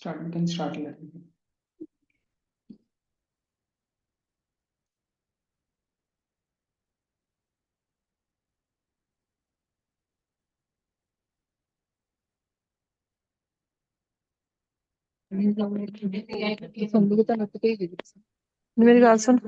Start. We can start here. मेरी बात सुन।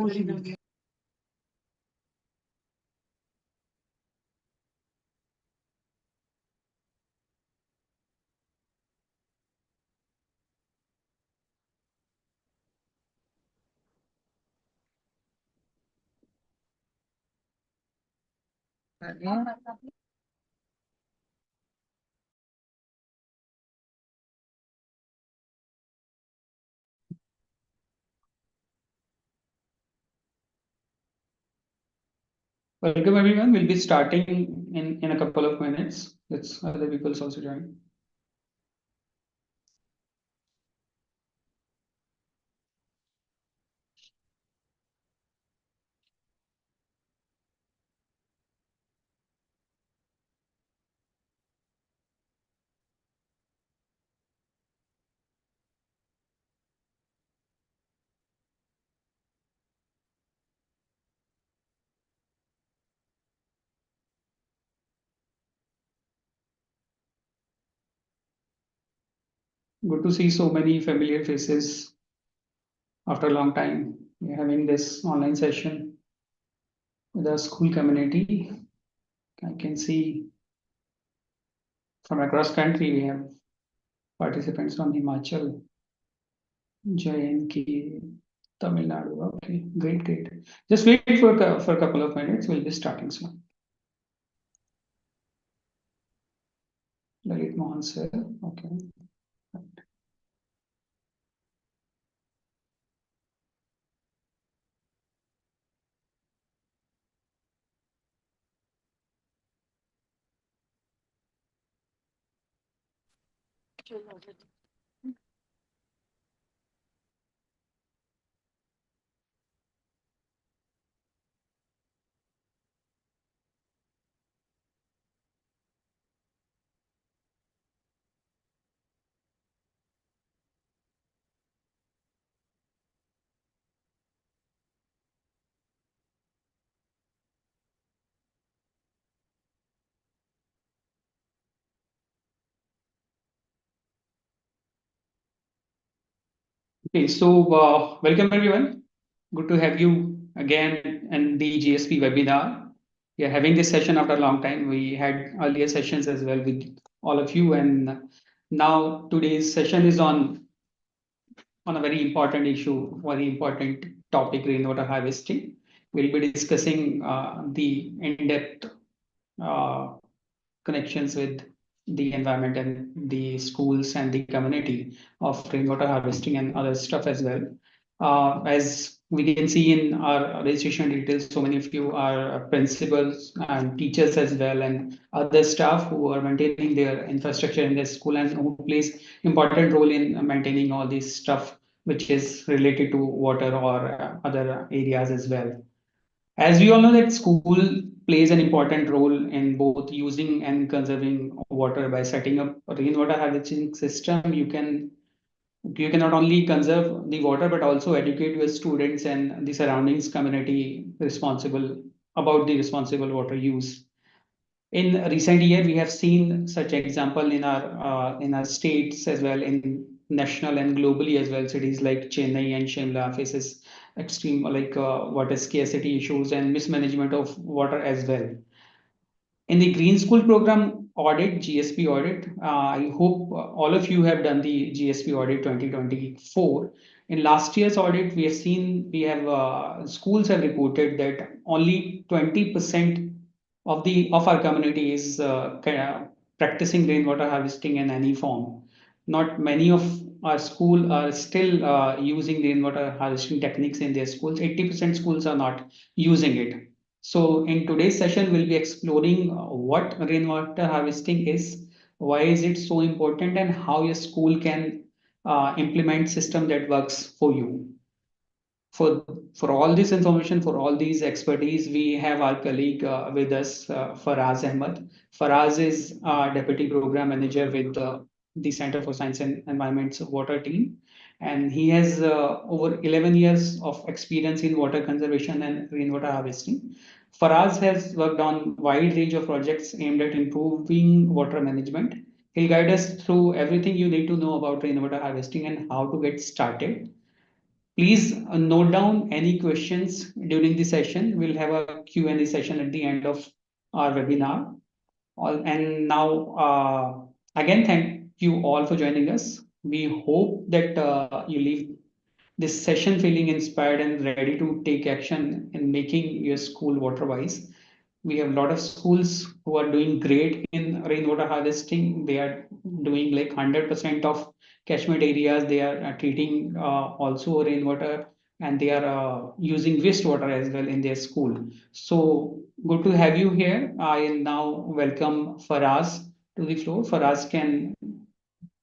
Welcome everyone. We'll be starting in a couple of minutes. Let's other people also join. Good to see so many familiar faces after a long time. We're having this online session with our school community. I can see from across country we have participants from Himachal, JNK, Tamil Nadu. Okay, great. Just wait for a couple of minutes. We'll be starting soon. Lalit Mohan sir. Okay. Okay, so welcome everyone. Good to have you again in the GSP webinar. We are having this session after a long time. We had earlier sessions as well with all of you, and now today's session is on a very important issue, very important topic, rainwater harvesting. We'll be discussing the in-depth uh, connections with the environment and the schools and the community of rainwater harvesting and other stuff as well. As we can see in our registration details, so many of you are principals and teachers as well, and other staff who are maintaining their infrastructure in their school and who plays important role in maintaining all this stuff which is related to water or other areas as well. As we all know that school plays an important role in both using and conserving water by setting up a rainwater harvesting system. You can not only conserve the water but also educate your students and the surroundings community responsible about the responsible water use. In recent year, we have seen such example in our states as well, in national and globally as well. Cities like Chennai and Shimla faces extreme water scarcity issues and mismanagement of water as well. In the Green School Program audit, GSP audit, I hope all of you have done the GSP audit 2024. In last year's audit, we have seen we have schools have reported that only 20% of our community is practicing rainwater harvesting in any form. Not many of our school are still using rainwater harvesting techniques in their schools. 80% schools are not using it. So in today's session, we'll be exploring what rainwater harvesting is, why is it so important, and how your school can implement system that works for you. For all this information, for all these expertise, we have our colleague with us, Faraz Ahmed. Faraz is Deputy Program Manager with the Center for Science and Environment's water team. And he has over 11 years of experience in water conservation and rainwater harvesting. Faraz has worked on wide range of projects aimed at improving water management. He'll guide us through everything you need to know about rainwater harvesting and how to get started. Please note down any questions during the session. We'll have a Q&A session at the end of our webinar. And now, again, thank you all for joining us. We hope that you leave this session feeling inspired and ready to take action in making your school water wise. We have a lot of schools who are doing great in rainwater harvesting. They are doing like 100% of catchment areas. They are treating also rainwater, and they are using wastewater as well in their school. So good to have you here. I now welcome Faraz to the floor. Faraz can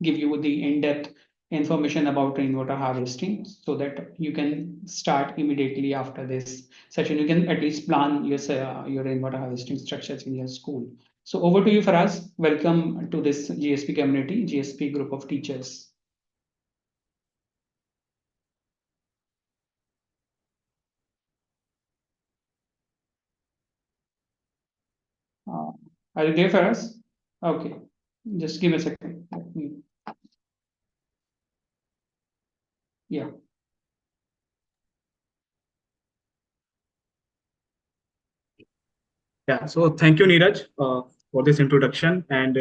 give you the in-depth information about rainwater harvesting so that you can start immediately after this session. You can at least plan your rainwater harvesting structures in your school. So over to you, Faraz. Welcome to this GSP community, GSP group of teachers. Uh, are you there, Faraz? Okay, just give me a second. Yeah. Yeah, so thank you, Neeraj, for this introduction, and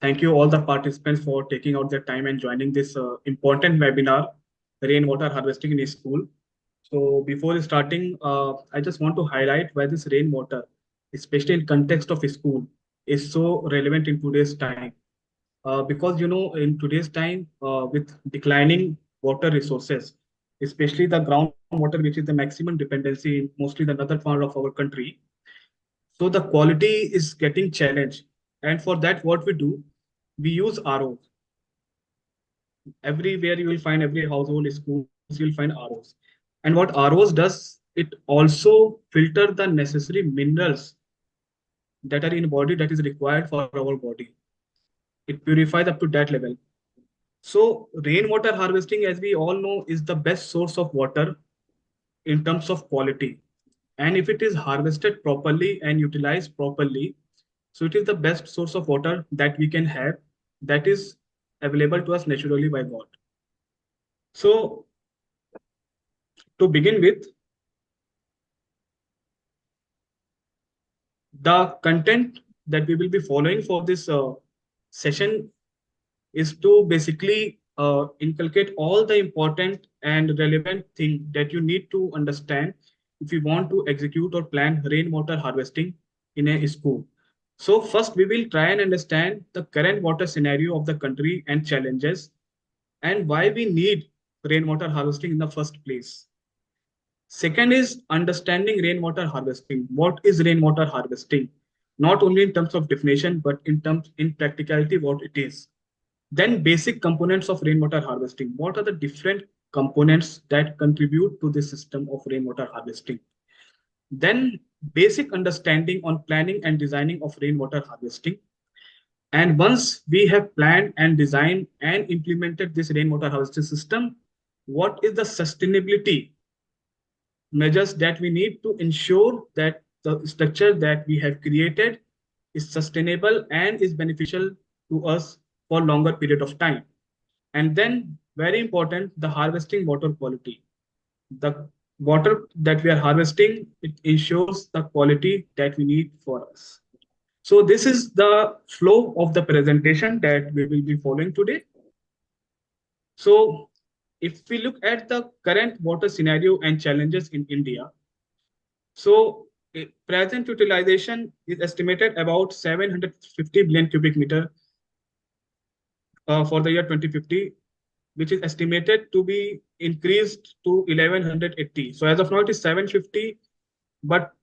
thank you all the participants for taking out their time and joining this important webinar, rainwater harvesting in school. So before starting, I just want to highlight why this rainwater, especially in context of school, is so relevant in today's time. Because in today's time, with declining water resources, especially the groundwater, which is the maximum dependency in mostly the northern part of our country, so the quality is getting challenged. And for that, what we do, we use ROs. Everywhere you will find, every household, schools, you'll find ROs. And what ROs does, it also filter the necessary minerals that are in body that is required for our body. It purifies up to that level. So rainwater harvesting, as we all know, is the best source of water in terms of quality. And if it is harvested properly and utilized properly, so it is the best source of water that we can have, that is available to us naturally by God. So to begin with, the content that we will be following for this session is to basically inculcate all the important and relevant thing that you need to understand if you want to execute or plan rainwater harvesting in a school. So first we will try and understand the current water scenario of the country and challenges and why we need rainwater harvesting in the first place. Second is understanding rainwater harvesting. What is rainwater harvesting? Not only in terms of definition, but in practicality, what it is. Then basic components of rainwater harvesting. What are the different components that contribute to the system of rainwater harvesting? Then basic understanding on planning and designing of rainwater harvesting. And once we have planned and designed and implemented this rainwater harvesting system, what is the sustainability measures that we need to ensure that the structure that we have created is sustainable and is beneficial to us for longer period of time. And then very important, the harvesting water quality. The water that we are harvesting, it ensures the quality that we need for us. So this is the flow of the presentation that we will be following today. So if we look at the current water scenario and challenges in India, so present utilization is estimated about 750 billion cubic meter for the year 2050, which is estimated to be increased to 1180. So as of now, it is 750, but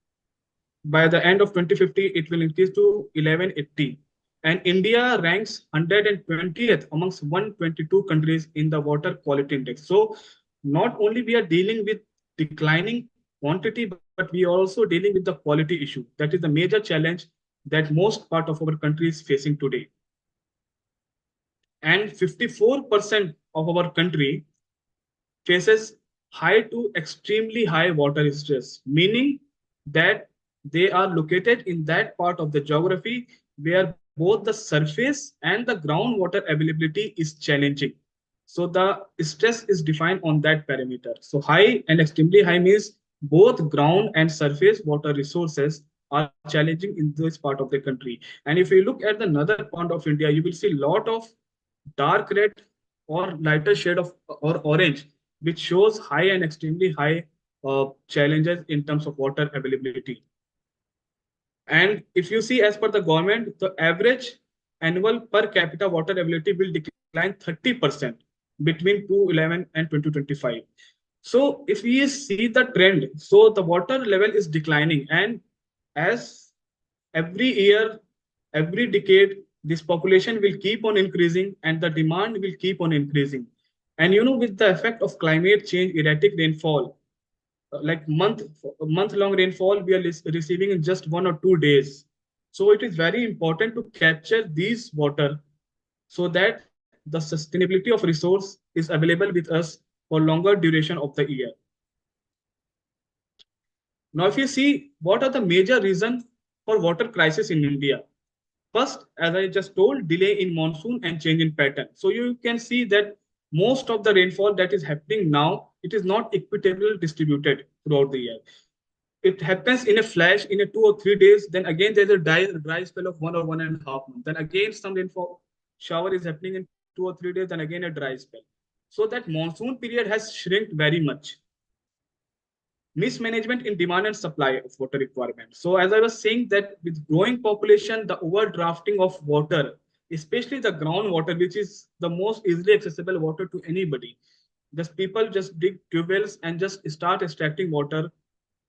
by the end of 2050, it will increase to 1180. And India ranks 120th amongst 122 countries in the water quality index. So not only we are dealing with declining quantity, but we are also dealing with the quality issue. That is the major challenge that most part of our country is facing today. and 54% of our country faces high to extremely high water stress, meaning that they are located in that part of the geography where both the surface and the groundwater availability is challenging. So the stress is defined on that parameter. So high and extremely high means both ground and surface water resources are challenging in this part of the country. And if you look at the another part of India, you will see a lot of dark red or lighter shade of or orange, which shows high and extremely high challenges in terms of water availability. And if you see, as per the government, the average annual per capita water availability will decline 30% between 2011 and 2025. So if we see the trend, so the water level is declining, and as every year, every decade, this population will keep on increasing and the demand will keep on increasing. And with the effect of climate change, erratic rainfall, like month long rainfall we are receiving in just 1 or 2 days. So it is very important to capture these water so that the sustainability of resource is available with us for longer duration of the year. Now if you see what are the major reasons for water crisis in India. First, as I just told, delay in monsoon and change in pattern. So you can see that most of the rainfall that is happening now, it is not equitably distributed throughout the year. It happens in a flash in a 2 or 3 days. Then again, there's a dry spell of 1 or 1.5 months. Then again, some rainfall shower is happening in 2 or 3 days. Then again, a dry spell. So that monsoon period has shrunk very much. Mismanagement in demand and supply of water requirement. So as I was saying that with growing population, the overdrafting of water, especially the groundwater, which is the most easily accessible water to anybody. Just people just dig tube wells and just start extracting water,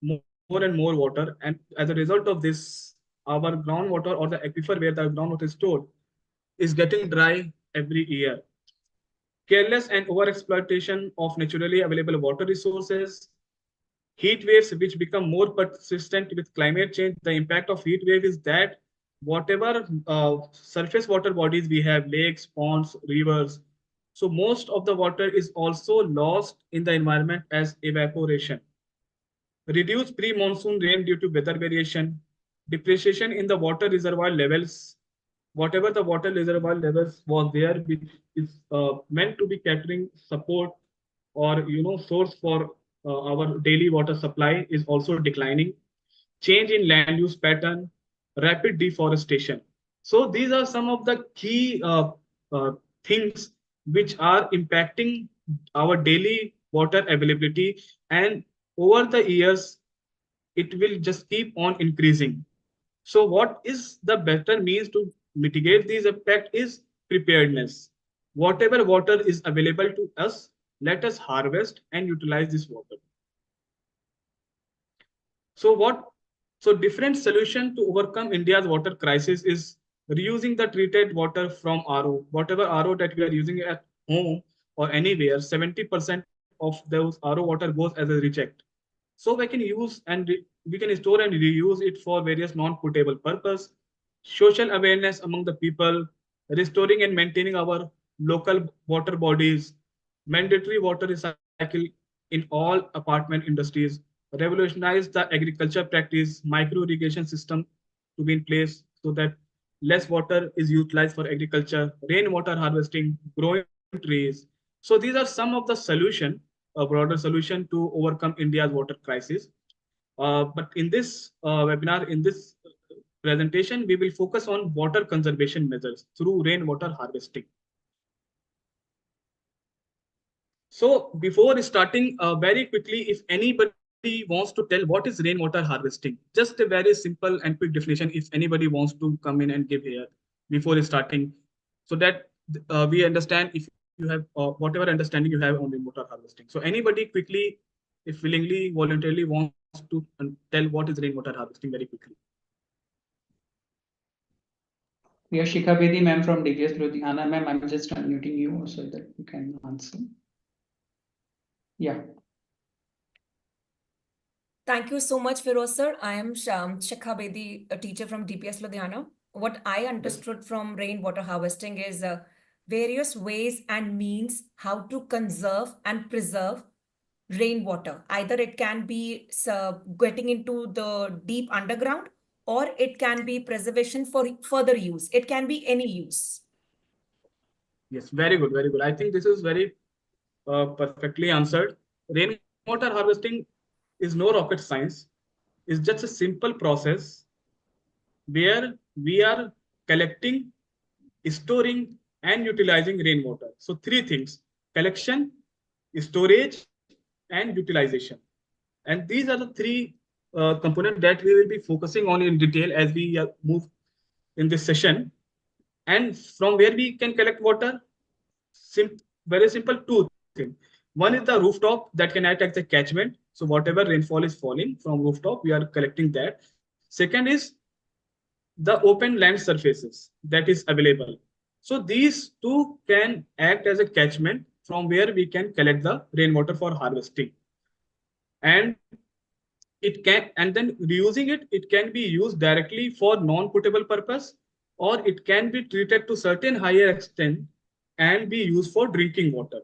more and more water. And as a result of this, our groundwater or the aquifer where the groundwater is stored is getting dry every year. Careless and overexploitation of naturally available water resources, heat waves which become more persistent with climate change. The impact of heat wave is that whatever surface water bodies we have, lakes, ponds, rivers, so most of the water is also lost in the environment as evaporation. Reduced pre-monsoon rain due to weather variation, depreciation in the water reservoir levels. Whatever the water reservoir levels was there, which is meant to be catering support or source for our daily water supply, is also declining. Change in land use pattern, rapid deforestation. So these are some of the key things which are impacting our daily water availability, and over the years it will just keep on increasing. So what is the better means to mitigate these impact is preparedness. Whatever water is available to us, let us harvest and utilize this water. So different solution to overcome India's water crisis is reusing the treated water from RO. Whatever RO that we are using at home or anywhere, 70% of those RO water goes as a reject. So we can use and we can store and reuse it for various non-potable purpose. Social awareness among the people, restoring and maintaining our local water bodies, mandatory water recycle in all apartment industries, revolutionize the agriculture practice, micro irrigation system to be in place so that less water is utilized for agriculture, rainwater harvesting, growing trees. So these are some of the solution, a broader solution to overcome India's water crisis. But in this webinar, in this presentation, we will focus on water conservation measures through rainwater harvesting. So before starting, very quickly, if anybody wants to tell what is rainwater harvesting, just a very simple and quick definition, if anybody wants to come in and give here before starting, so that we understand if you have whatever understanding you have on rainwater harvesting. So anybody quickly, if willingly, voluntarily wants to tell what is rainwater harvesting very quickly. We are Shikha Bedi, ma'am, from DPS Ludhiana. Ma'am, I'm just unmuting you so that you can answer. Yeah. Thank you so much, Firoz sir. I am Shikha Bedi, a teacher from DPS Ludhiana. What I understood from rainwater harvesting is various ways and means how to conserve and preserve rainwater. Either it can be getting into the deep underground, or it can be preservation for further use. It can be any use. Yes, very good, very good. I think this is very perfectly answered. Rainwater harvesting is no rocket science. It's just a simple process where we are collecting, storing, and utilizing rainwater. So three things: collection, storage, and utilization. And these are the three components that we will be focusing on in detail as we move in this session. And from where we can collect water? Very simple, two things. One is the rooftop that can act as a catchment. So whatever rainfall is falling from rooftop, we are collecting that. Second is the open land surfaces that is available. So these two can act as a catchment from where we can collect the rainwater for harvesting. And it can, and then reusing it, it can be used directly for non-potable purpose, or it can be treated to certain higher extent and be used for drinking water,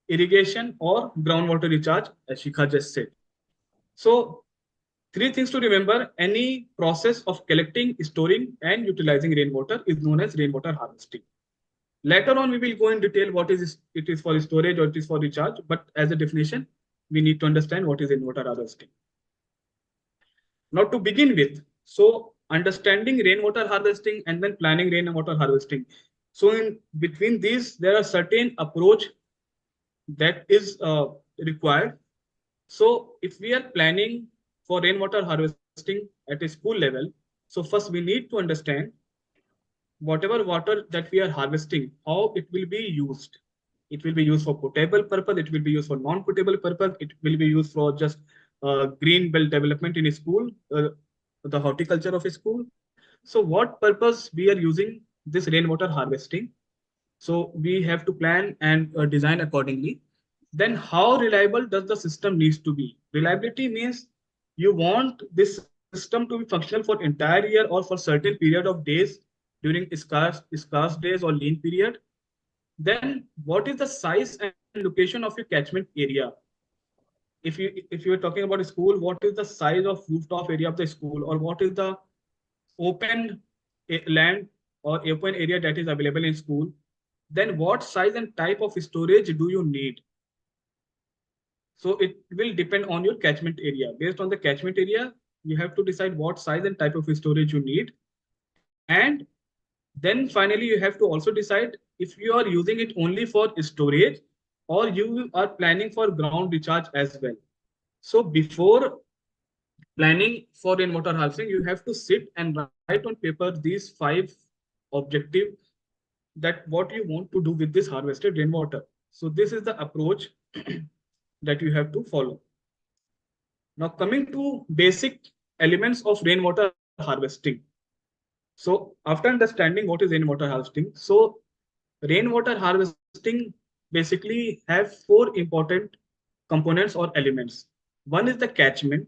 irrigation, or groundwater recharge, as Shikha just said. So three things to remember: any process of collecting, storing, and utilizing rainwater is known as rainwater harvesting. Later on, we will go in detail what is it is for storage or it is for recharge. But as a definition, we need to understand what is rainwater harvesting. Now, to begin with, so understanding rainwater harvesting and then planning rainwater harvesting. So in between these, there are certain approach that is required. So if we are planning for rainwater harvesting at a school level, so first we need to understand whatever water that we are harvesting, how it will be used. It will be used for potable purpose. It will be used for non-potable purpose. It will be used for just green belt development in a school, the horticulture of a school. So what purpose we are using this rainwater harvesting? So we have to plan and design accordingly. Then how reliable does the system needs to be? Reliability means you want this system to be functional for entire year or for certain period of days during scarce days or lean period. Then what is the size and location of your catchment area? If you're talking about a school, what is the size of rooftop area of the school, or what is the open land or open area that is available in school? Then what size and type of storage do you need? So it will depend on your catchment area. Based on the catchment area, you have to decide what size and type of storage you need. And then finally, you have to also decide if you are using it only for storage or you are planning for ground recharge as well. So before planning for rainwater harvesting, you have to sit and write on paper these 5 objectives that what you want to do with this harvested rainwater. So this is the approach that you have to follow. Now coming to basic elements of rainwater harvesting. So after understanding what is rainwater harvesting, so rainwater harvesting basically have 4 important components or elements. One is the catchment,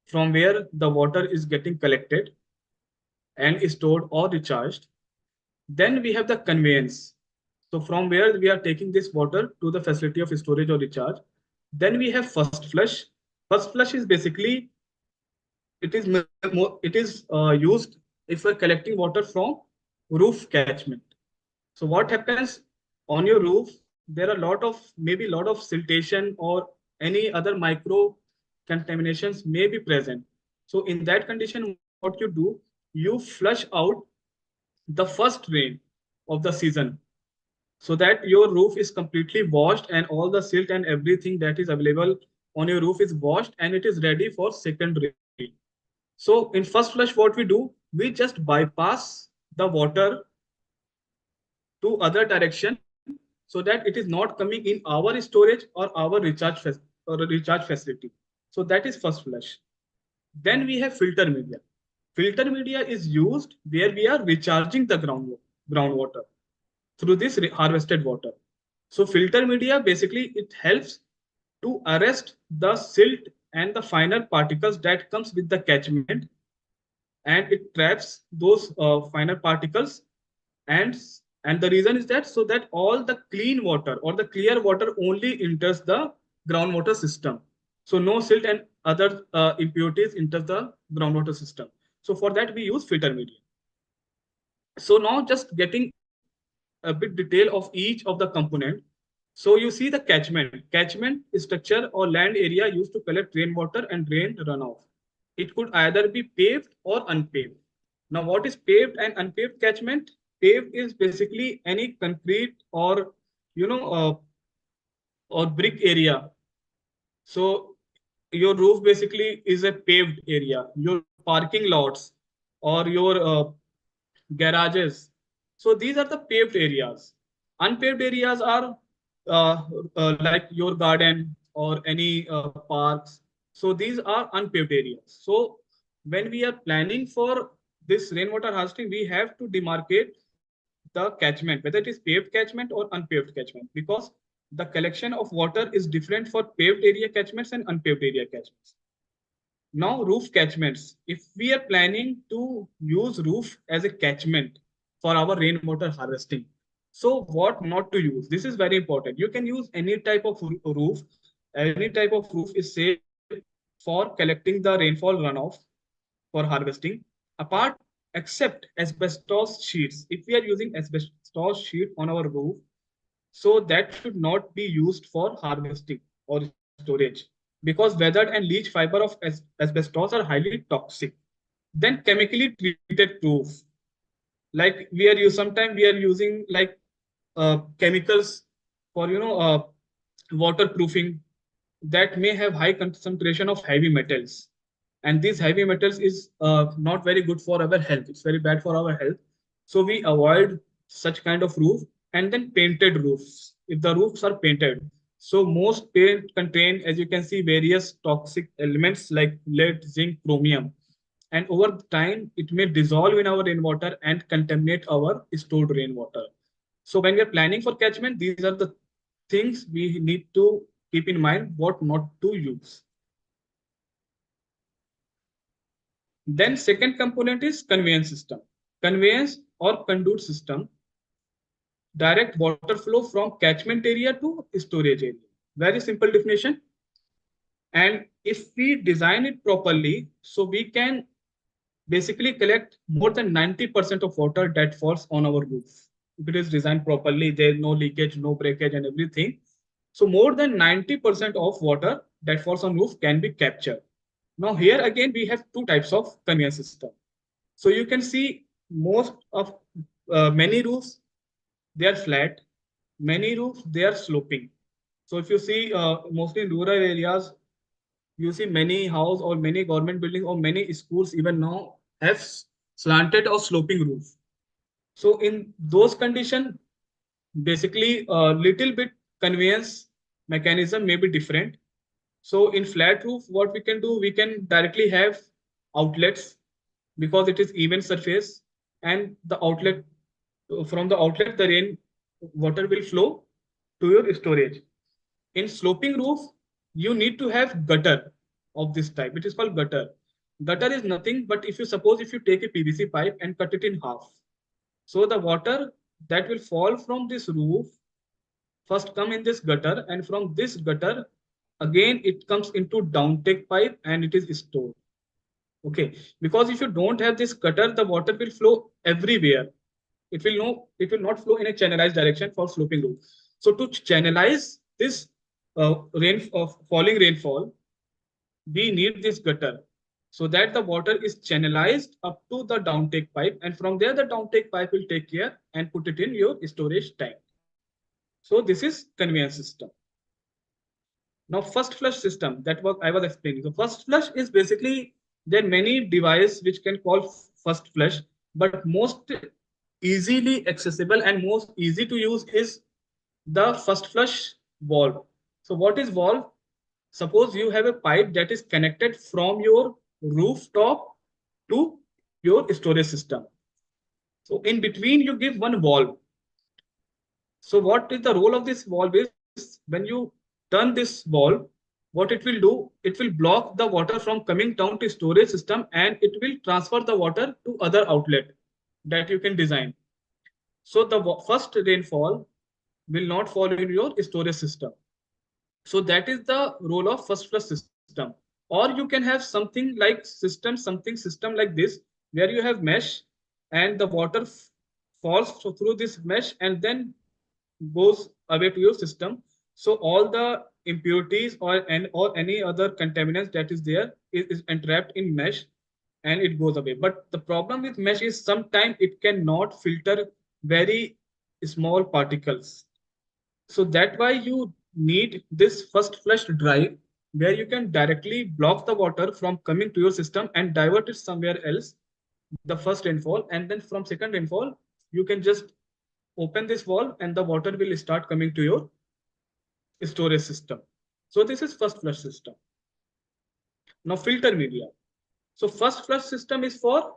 from where the water is getting collected and stored or recharged. Then we have the conveyance. So from where we are taking this water to the facility of storage or recharge. Then we have first flush. First flush is basically it is used if we're collecting water from roof catchment. So what happens on your roof? There are a lot of maybe a lot of siltation or any other micro contaminations may be present. So in that condition, what you do, you flush out the first rain of the season so that your roof is completely washed and all the silt and everything that is available on your roof is washed and it is ready for second rain. So in first flush, what we do, we just bypass the water to other direction so that it is not coming in our storage or our recharge facility. So that is first flush. Then we have filter media. Filter media is used where we are recharging the groundwater through this harvested water. So filter media basically it helps to arrest the silt and the finer particles that comes with the catchment, and it traps those finer particles and And the reason is that so that all the clean water or the clear water only enters the groundwater system. So no silt and other impurities enters the groundwater system. So for that we use filter medium. So now just getting a bit detail of each of the component. So you see the catchment. Catchment is structure or land area used to collect rainwater and drain runoff. It could either be paved or unpaved. Now, what is paved and unpaved catchment? Paved is basically any concrete or you know or brick area. So your roof basically is a paved area. Your parking lots or your garages. So these are the paved areas. Unpaved areas are like your garden or any parks. So these are unpaved areas. So when we are planning for this rainwater harvesting, we have to demarcate the catchment, whether it is paved catchment or unpaved catchment, because the collection of water is different for paved area catchments and unpaved area catchments. Now, roof catchments. If we are planning to use roof as a catchment for our rainwater harvesting, so what not to use? This is very important. You can use any type of roof. Any type of roof is safe for collecting the rainfall runoff for harvesting. Apart, except asbestos sheets. If we are using asbestos sheet on our roof, so that should not be used for harvesting or storage, because weathered and leach fiber of asbestos are highly toxic. Then chemically treated roof, like we are using, sometimes we are using like chemicals for waterproofing that may have high concentration of heavy metals, and these heavy metals is not very good for our health. It's very bad for our health. So we avoid such kind of roof. And then painted roofs, if the roofs are painted, so most paint contain, as you can see, various toxic elements like lead, zinc, chromium, and over time it may dissolve in our rainwater and contaminate our stored rainwater. So when we are planning for catchment, these are the things we need to keep in mind what not to use. Then second component is conveyance system. Conveyance or conduit system direct water flow from catchment area to storage area. Very simple definition. And if we design it properly, so we can basically collect more than 90% of water that falls on our roof. If it is designed properly, there's no leakage, no breakage and everything. So more than 90% of water that falls on roof can be captured. Now here again, we have two types of conveyance system. So you can see most of many roofs, they are flat. Many roofs, they are sloping. So if you see mostly in rural areas, you see many house or many government buildings or many schools even now have slanted or sloping roof. So in those conditions, basically a little bit conveyance mechanism may be different. So in flat roof, what we can do, we can directly have outlets because it is even surface, and the outlet, from the outlet the rain water will flow to your storage. In sloping roof, you need to have gutter of this type. It is called gutter. Gutter is nothing but if you suppose if you take a PVC pipe and cut it in half, so the water that will fall from this roof first come in this gutter, and from this gutter again it comes into downtake pipe and it is stored. Okay, because if you don't have this gutter, the water will flow everywhere. It will not flow in a channelized direction for sloping roof. So to channelize this rain of falling rainfall, we need this gutter so that the water is channelized up to the downtake pipe, and from there the downtake pipe will take care and put it in your storage tank. So this is conveyance system. Now first flush system, that was I was explaining. So first flush is basically, there are many devices which can call first flush, but most easily accessible and most easy to use is the first flush valve. So what is valve? Suppose you have a pipe that is connected from your rooftop to your storage system. So in between you give one valve. So what is the role of this valve is, when you turn this valve, what it will do, it will block the water from coming down to storage system, and it will transfer the water to other outlet that you can design. So the first rainfall will not fall in your storage system. So that is the role of first flush system. Or you can have something like system like this, where you have mesh and the water falls through this mesh and then goes away to your system. So all the impurities or any other contaminants that is there is entrapped in mesh and it goes away. But the problem with mesh is sometimes it cannot filter very small particles. So that's why you need this first flush drive where you can directly block the water from coming to your system and divert it somewhere else, the first rainfall, and then from second rainfall, you can just open this valve and the water will start coming to your storage system. So this is first flush system. Now filter media. So first flush system is for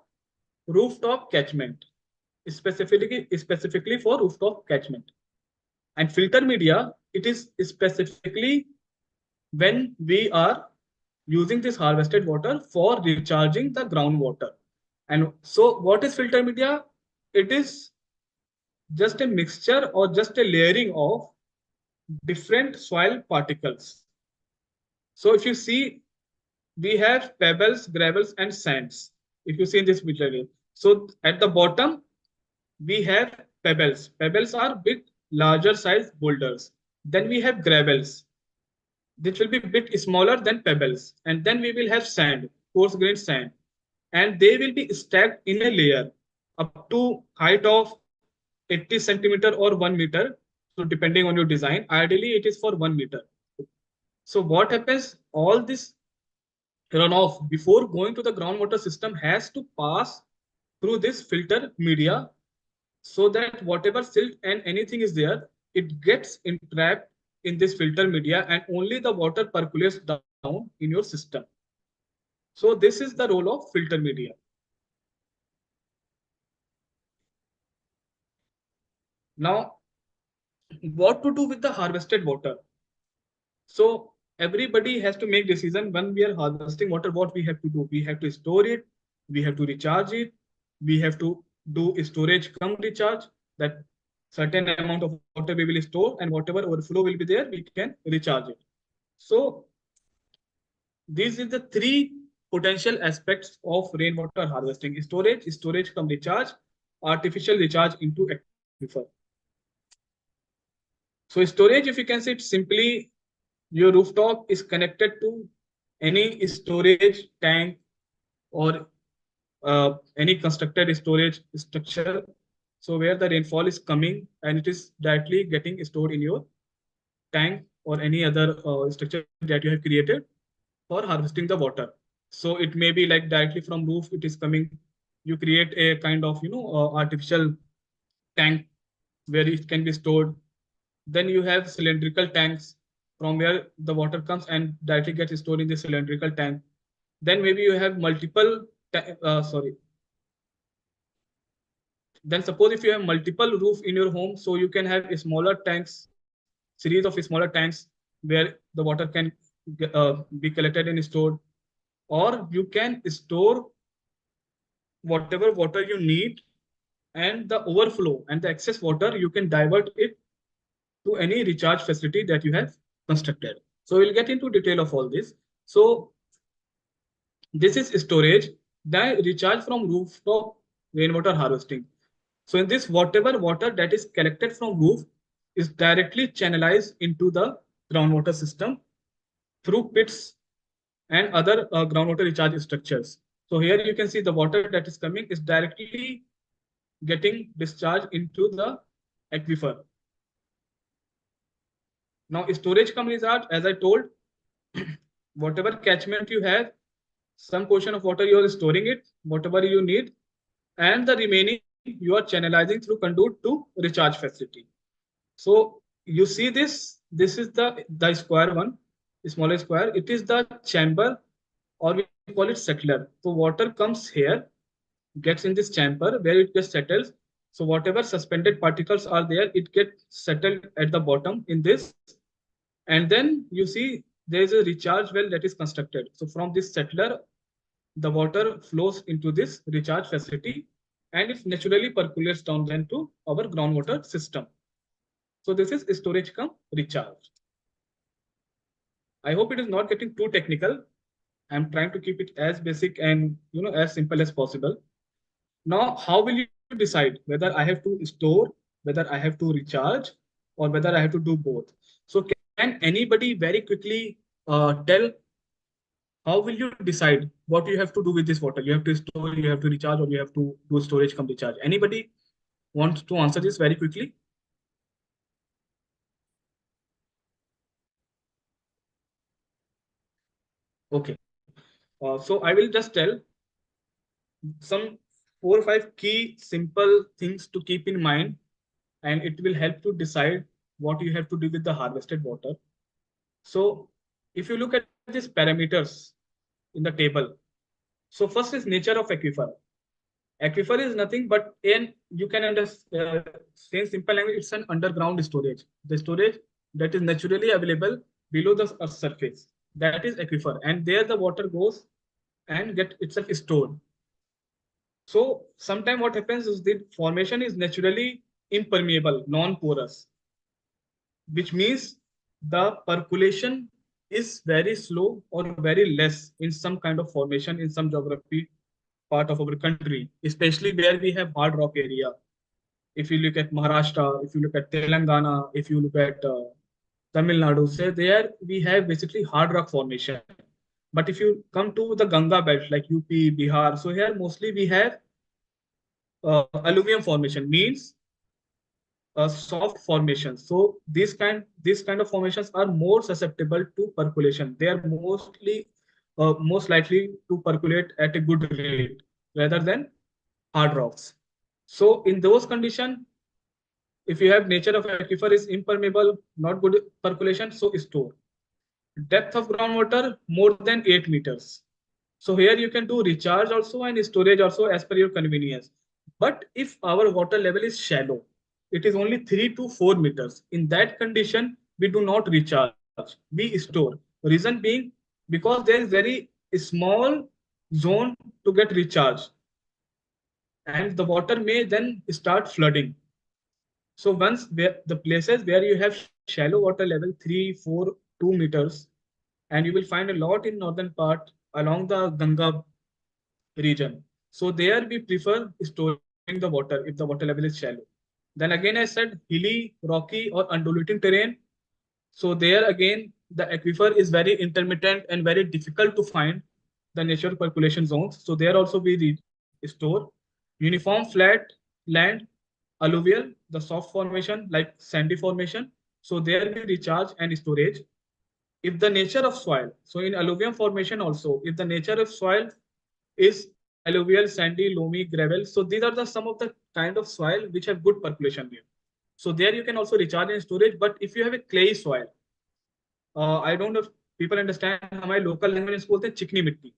rooftop catchment, specifically for rooftop catchment. And filter media, it is specifically when we are using this harvested water for recharging the groundwater. And so what is filter media? It is just a mixture or just a layering of different soil particles. So if you see, we have pebbles, gravels, and sands. If you see in this material, so at the bottom we have pebbles. Pebbles are bit larger size boulders. Then we have gravels. This will be a bit smaller than pebbles. And then we will have sand, coarse grained sand. And they will be stacked in a layer up to height of 80 centimeter or 1 meter. So depending on your design, ideally it is for 1 meter. So what happens? All this runoff before going to the groundwater system has to pass through this filter media so that whatever silt and anything is there, it gets entrapped in this filter media and only the water percolates down in your system. So this is the role of filter media. Now, what to do with the harvested water? So everybody has to make decision when we are harvesting water, what we have to do. We have to store it, we have to recharge it, we have to do storage come recharge, that certain amount of water we will store and whatever overflow will be there, we can recharge it. So these are the three potential aspects of rainwater harvesting: storage come recharge, artificial recharge into aquifer. So storage, if you can say it simply, your rooftop is connected to any storage tank or any constructed storage structure. So where the rainfall is coming and it is directly getting stored in your tank or any other structure that you have created for harvesting the water. So it may be like directly from roof it is coming. You create a kind of artificial tank where it can be stored. Then you have cylindrical tanks from where the water comes and directly gets stored in the cylindrical tank. Then maybe you have multiple, sorry. Then suppose if you have multiple roof in your home, so you can have smaller tanks, series of smaller tanks where the water can be collected and stored. Or you can store whatever water you need and the overflow and the excess water, you can divert it to any recharge facility that you have constructed. So we'll get into detail of all this. So this is storage, then recharge from rooftop rainwater harvesting. So in this, whatever water that is collected from roof is directly channelized into the groundwater system through pits and other groundwater recharge structures. So here you can see the water that is coming is directly getting discharged into the aquifer. Now storage come result, as I told, whatever catchment you have, some portion of water you are storing it, whatever you need, and the remaining you are channelizing through conduit to recharge facility. So you see this is the square one, smaller square. It is the chamber, or we call it settler. So water comes here, gets in this chamber where it gets settles. So whatever suspended particles are there, it gets settled at the bottom in this. And then you see there is a recharge well that is constructed. So from this settler, the water flows into this recharge facility and it naturally percolates down then to our groundwater system. So this is storage cum recharge. I hope it is not getting too technical. I'm trying to keep it as basic and as simple as possible. Now, how will you decide whether I have to store, whether I have to recharge, or whether I have to do both? So can anybody very quickly tell how will you decide what you have to do with this water? You have to store, you have to recharge, or you have to do storage come recharge. Anybody wants to answer this very quickly? Okay. So I will just tell some 4 or 5 key simple things to keep in mind, and it will help to decide what you have to do with the harvested water. So if you look at these parameters in the table, so first is nature of aquifer. Aquifer is nothing but you can understand, say in simple language, it's an underground storage. The storage that is naturally available below the earth's surface. That is aquifer. And there the water goes and get itself stored. So sometimes what happens is the formation is naturally impermeable, non-porous, which means the percolation is very slow or very less in some kind of formation in some geography part of our country, especially where we have hard rock area. If you look at Maharashtra, if you look at Telangana, if you look at Tamil Nadu, say there we have basically hard rock formation. But if you come to the Ganga belt like UP, Bihar, so here mostly we have alluvium formation, means a soft formation. So these kind of formations are more susceptible to percolation. They are most likely to percolate at a good rate rather than hard rocks. So in those conditions, if you have nature of aquifer is impermeable, not good percolation, so store. Depth of groundwater more than 8 meters. So here you can do recharge also and storage also as per your convenience. But if our water level is shallow, it is only 3 to 4 meters. In that condition, we do not recharge, we store. Reason being, because there is very small zone to get recharged, and the water may then start flooding. So once the places where you have shallow water level 3, 4, 2 meters, and you will find a lot in northern part along the Ganga region. So there we prefer storing the water if the water level is shallow. Then again, I said hilly, rocky, or undulating terrain. So there again, the aquifer is very intermittent and very difficult to find the natural percolation zones. So there also we store uniform flat land, alluvial, the soft formation like sandy formation. So there we recharge and storage. If the nature of soil, so in alluvium formation also, if the nature of soil is alluvial, sandy, loamy, gravel, so these are some of the kind of soil which have good percolation there. So there you can also recharge and storage. But if you have a clay soil, I don't know if people understand, हमारे local language में इसको बोलते हैं चिकनी मिट्टी.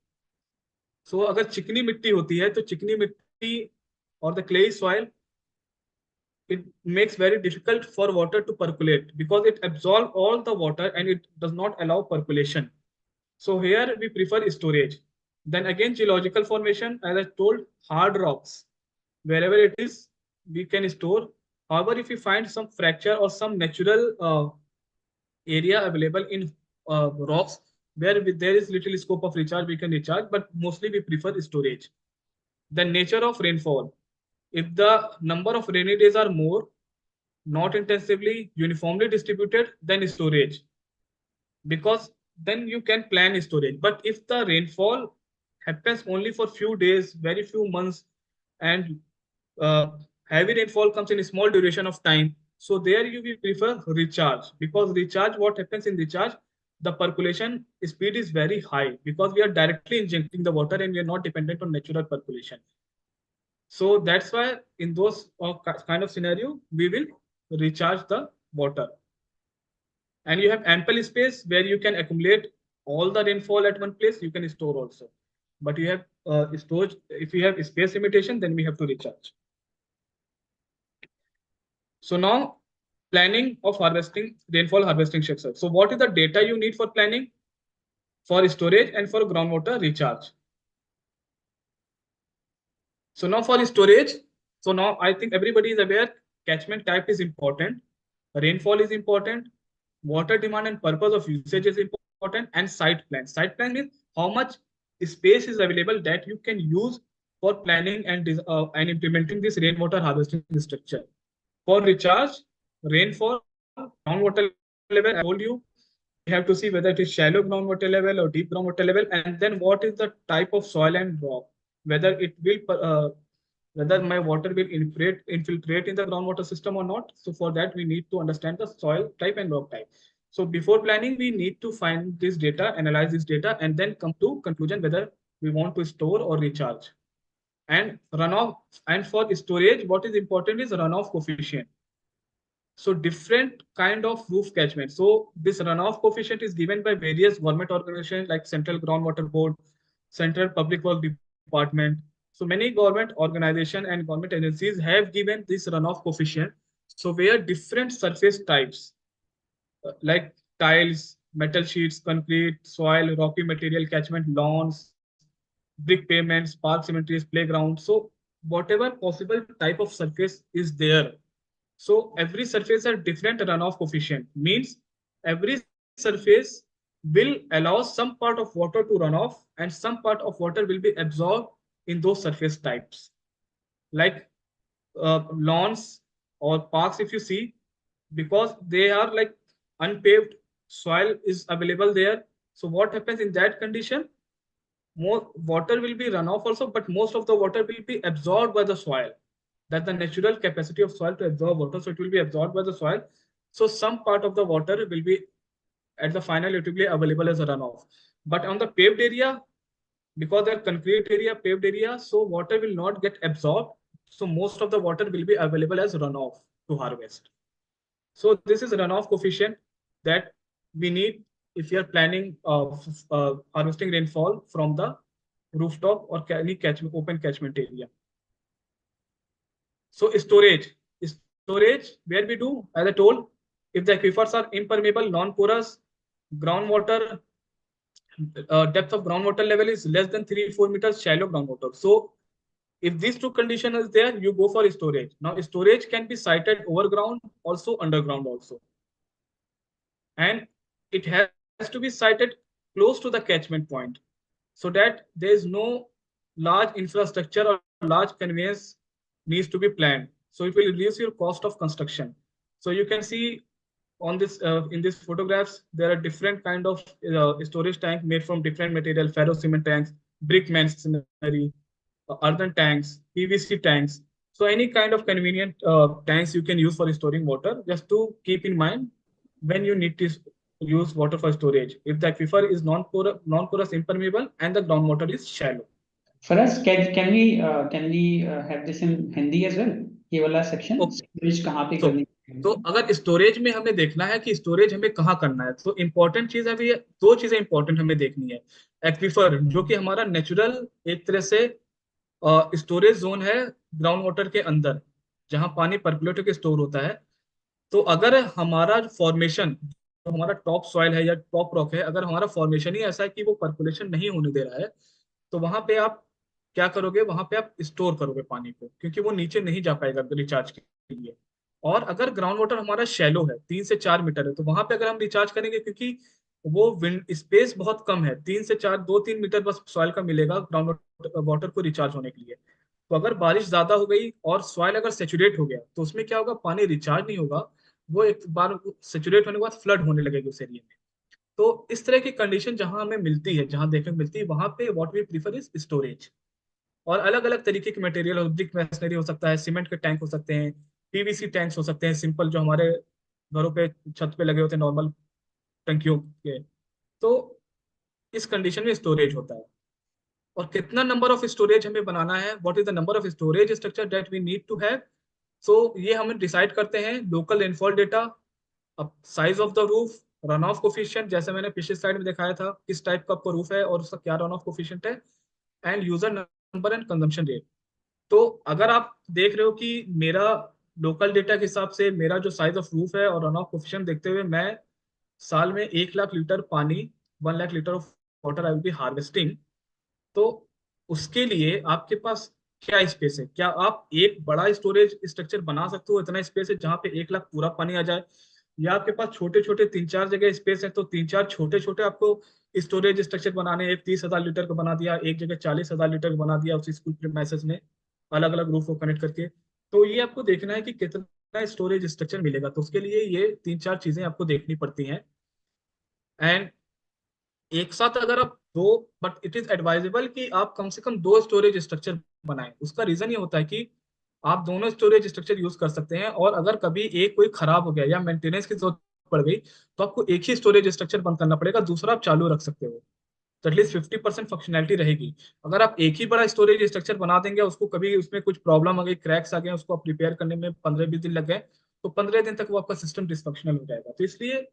So अगर चिकनी मिट्टी होती है तो चिकनी मिट्टी or the clay soil, it makes very difficult for water to percolate because it absorbs all the water and it does not allow percolation. So here we prefer storage. Then again, geological formation, as I told, hard rocks. Wherever it is, we can store. However, if you find some fracture or some natural area available in rocks where there is little scope of recharge, we can recharge, but mostly we prefer storage. The nature of rainfall. If the number of rainy days are more, not intensively, uniformly distributed, then storage. Because then you can plan storage. But if the rainfall happens only for few days, very few months, and uh, heavy rainfall comes in a small duration of time, so there you will prefer recharge. Because recharge, what happens in recharge, the percolation speed is very high because we are directly injecting the water and we are not dependent on natural percolation. So that's why in those kind of scenario, we will recharge the water. And you have ample space where you can accumulate all the rainfall at one place, you can store also. But you have storage, if you have space limitation, then we have to recharge. So now planning of harvesting, rainfall harvesting structure. So what is the data you need for planning, for storage, and for groundwater recharge? So now for storage, So now I think everybody is aware catchment type is important, rainfall is important, water demand and purpose of usage is important, and site plan. Site plan means how much space is available that you can use for planning and implementing this rainwater harvesting structure. For recharge, rainfall, groundwater level, as I told you, we have to see whether it is shallow groundwater level or deep groundwater level, and then what is the type of soil and rock, whether it will whether my water will infiltrate in the groundwater system or not. So for that, we need to understand the soil type and rock type. So before planning, we need to find this data, analyze this data, and then come to conclusion whether we want to store or recharge. And runoff, and for storage, what is important is runoff coefficient. So different kind of roof catchment. So this runoff coefficient is given by various government organizations like Central Groundwater Board, Central Public Work Department. So many government organizations and government agencies have given this runoff coefficient. So where different surface types like tiles, metal sheets, concrete, soil, rocky material catchment, lawns, brick pavements, park cemeteries, playgrounds. So whatever possible type of surface is there, so every surface has different runoff coefficient. Means every surface will allow some part of water to run off and some part of water will be absorbed in those surface types. Like lawns or parks, if you see, because they are like unpaved, soil is available there. So what happens in that condition? More water will be run off also, but most of the water will be absorbed by the soil. That's the natural capacity of soil to absorb water. So it will be absorbed by the soil. So some part of the water will be at the final, it will be available as a runoff. But on the paved area, because they're concrete area, paved area, so water will not get absorbed. So most of the water will be available as runoff to harvest. So this is runoff coefficient that we need if you are planning harvesting rainfall from the rooftop or any open catchment area. So storage where we do, as I told, if the aquifers are impermeable, non-porous, groundwater depth of groundwater level is less than 3-4 meters, shallow groundwater. So if these two conditions is there, you go for storage. Now storage can be sited overground, also underground also, and it has to be sited close to the catchment point, so that there is no large infrastructure or large conveyance needs to be planned. So it will reduce your cost of construction. So you can see on this in these photographs, there are different kind of storage tank made from different material: ferro cement tanks, brick masonry, earthen tanks, PVC tanks. So any kind of convenient tanks you can use for storing water. Just to keep in mind when you need to use water for storage. If the aquifer is non-porous, impermeable, and the groundwater is shallow. For us, can we have this in Hindi as well? ये वाला section Okay. storage कहाँ पे So, करनी है? तो अगर storage में हमें देखना है कि स्टोरेज हमें कहाँ करना है, तो इंपॉर्टेंट चीज अभी दो चीजें इंपॉर्टेंट हमें देखनी है। एक्विफर, जो कि हमारा नेचुरल एक तरह से स्टोरेज जोन है ग्राउंड वाटर के अंदर, जहां पानी परकुलेट होकर स्टोर होता है। तो अगर हमारा फॉर्मेशन, तो हमारा टॉप सॉइल है या टॉप रॉक है, अगर हमारा फॉर्मेशन ही ऐसा है कि वो परकुलेशन नहीं होने दे रहा है, तो वहां पे आप क्या करोगे, वहां पे आप स्टोर करोगे पानी को, क्योंकि वो नीचे नहीं जा पाएगा रिचार्ज के लिए। और अगर ग्राउंड वाटर हमारा शैलो है, 3 से 4 मीटर है, तो वहां पे अगर हम रिचार्ज करेंगे, क्योंकि वो विंड स्पेस बहुत कम है, 3 से 4, 2-3 मीटर बस सॉइल का मिलेगा ग्राउंड वाटर को रिचार्ज होने के लिए। तो अगर बारिश ज्यादा हो गई और सॉइल अगर सेचुरेट हो गया, तो उसमें क्या होगा, पानी रिचार्ज नहीं होगा, वो एक बार सेचुरेट होने के बाद फ्लड होने लगेगी उस एरिया में। तो इस तरह की कंडीशन जहां हमें मिलती है, जहां देखने को मिलती है, वहां पे what we prefer is storage. और अलग अलग तरीके के मटेरियल, ब्रिक मैसनरी हो सकता है, सीमेंट के टैंक हो सकते हैं, पीवीसी टैंक्स हो सकते हैं, सिंपल जो हमारे घरों पे छत पे लगे होते हैं नॉर्मल टंकियों के। तो इस कंडीशन में स्टोरेज होता है। और कितना नंबर ऑफ स्टोरेज हमें बनाना है, what is the number of storage structure that we need to have. So ये हम डिसाइड करते हैं लोकल रेनफॉल डेटा, अब size of the roof, run off coefficient, जैसे मैंने पिछले स्लाइड में दिखाया था किस टाइप का आपका रूफ है और उसका क्या रन ऑफ कोफिशिएंट है, and user number and consumption rate. तो अगर आप देख रहे हो कि मेरा लोकल डेटा के हिसाब से मेरा जो साइज ऑफ रूफ है और रन ऑफ कोफिशिएंट देखते हुए मैं साल में 1 लाख लीटर पानी, 1 lakh litre of water I will be harvesting, तो उसके लिए आपके पास क्या स्पेस है? क्या आप एक बड़ा स्टोरेज स्ट्रक्चर बना सकते हो? इतना स्पेस है जहाँ पे 1 लाख पूरा पानी आ जाए? या आपके पास छोटे छोटे 3-4 जगह स्पेस है, तो 3-4 छोटे छोटे आपको स्टोरेज स्ट्रक्चर बनाने, एक 30,000 लीटर का बना दिया, एक जगह 40,000 लीटर का बना दिया उस स्कूल प्रीमाइसेस में, अलग अलग रूफ को कनेक्ट करके। तो ये आपको देखना है कि कितना स्टोरेज स्ट्रक्चर मिलेगा, तो उसके लिए ये 3-4 चीजें आपको देखनी पड़ती हैं। एंड एक साथ अगर आप दो, बट इट इज एडवाइजेबल कि आप कम से कम 2 स्टोरेज स्ट्रक्चर बनाएं। उसका रीजन ये होता है कि आप दोनों स्टोरेज स्ट्रक्चर यूज कर सकते हैं, और अगर कभी एक कोई खराब हो गया या मेंटेनेंस की जरूरत पड़ गई, तो आपको एक ही स्टोरेज स्ट्रक्चर बंद करना पड़ेगा, दूसरा आप चालू रख सकते हो। तो एटलीस्ट 50% फंक्शनैलिटी रहेगी। अगर आप एक ही बड़ा स्टोरेज स्ट्रक्चर बना देंगे, उसको कभी उसमें कुछ प्रॉब्लम आ गई, क्रैक्स आ गए, उसको आप रिपेयर करने में 15-20 दिन लग गए, तो 15 दिन तक वो आपका सिस्टम डिसफंक्शनल हो जाएगा। तो इसलिए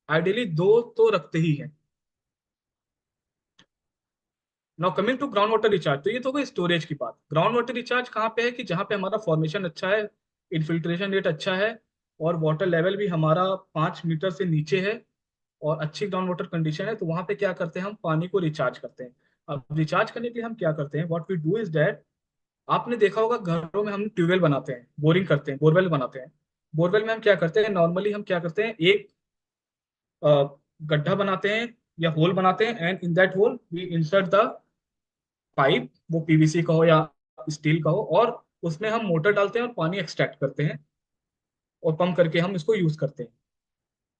आइडियली दो तो रखते ही हैं। Now coming to ground water recharge, तो ये तो गई स्टोरेज की बात। ग्राउंड वाटर रिचार्ज कहाँ पे है? कि जहाँ पे हमारा फॉर्मेशन अच्छा है, इन्फिल्ट्रेशन रेट अच्छा है, और वाटर लेवल भी हमारा 5 मीटर से नीचे है, और अच्छी ग्राउंड वाटर कंडीशन है, तो वहां पे क्या करते हैं, हम पानी को रिचार्ज करते हैं। अब रिचार्ज करने के लिए हम क्या करते हैं, what we do is that, आपने देखा होगा घरों में हम ट्यूबवेल बनाते हैं, बोरिंग करते हैं, बोरवेल बनाते हैं। बोरवेल में हम क्या करते हैं, नॉर्मली हम क्या करते हैं, एक अ, गड्ढा बनाते हैं या होल बनाते हैं, and in that hole we insert the pipe, वो पीवीसी का हो या स्टील का हो, और उसमें हम मोटर डालते हैं और पानी एक्सट्रैक्ट करते हैं, और पंप करके हम इसको यूज करते हैं।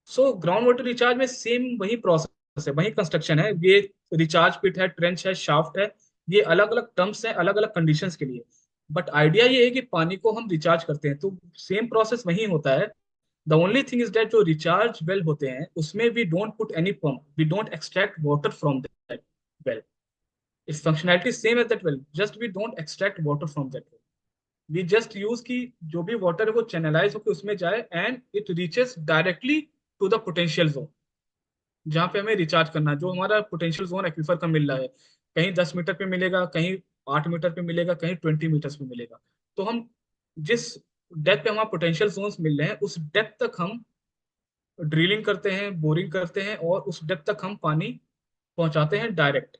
सो ग्राउंड वाटर रिचार्ज में सेम वही प्रोसेस है, वही कंस्ट्रक्शन है। ये रिचार्ज पिट है, ट्रेंच है, शाफ्ट है, ये अलग अलग टर्म्स हैं अलग अलग कंडीशंस के लिए। बट आइडिया ये है कि पानी को हम रिचार्ज करते हैं, तो सेम प्रोसेस वही होता है। The only thing is that जो रिचार्ज वेल होते हैं उसमें we don't put any pump, we don't extract water from that well. Its functionality same as that well, just we don't extract water from that well. We just use की जो भी water है वो channelise होकर उसमें जाए, and it reaches directly to the potential zone, जहाँ पे हमें रिचार्ज करना है, जो हमारा पोटेंशियल जोन एक्वीफर का मिल रहा है। कहीं 10 मीटर पे मिलेगा, कहीं 8 मीटर पे मिलेगा, कहीं 20 मीटर्स पे मिलेगा। तो हम जिस डेप्थ पे हमारा पोटेंशियल जोन्स मिल रहे हैं, उस डेप्थ तक हम ड्रिलिंग करते हैं, बोरिंग करते हैं, और उस डेप्थ तक हम पानी पहुंचाते हैं डायरेक्ट।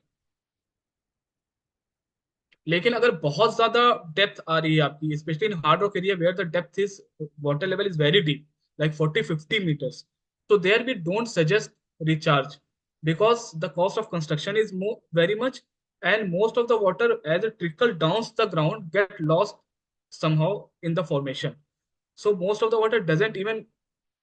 लेकिन अगर बहुत ज्यादा डेप्थ आ रही है आपकी, specially in hard rock area where the depth is, water level is very deep, like 40-50 metres, तो there we don't suggest recharge, because the cost of construction is very much, and most of the water as it trickle down the ground get lost somehow in the formation. So most of the water doesn't even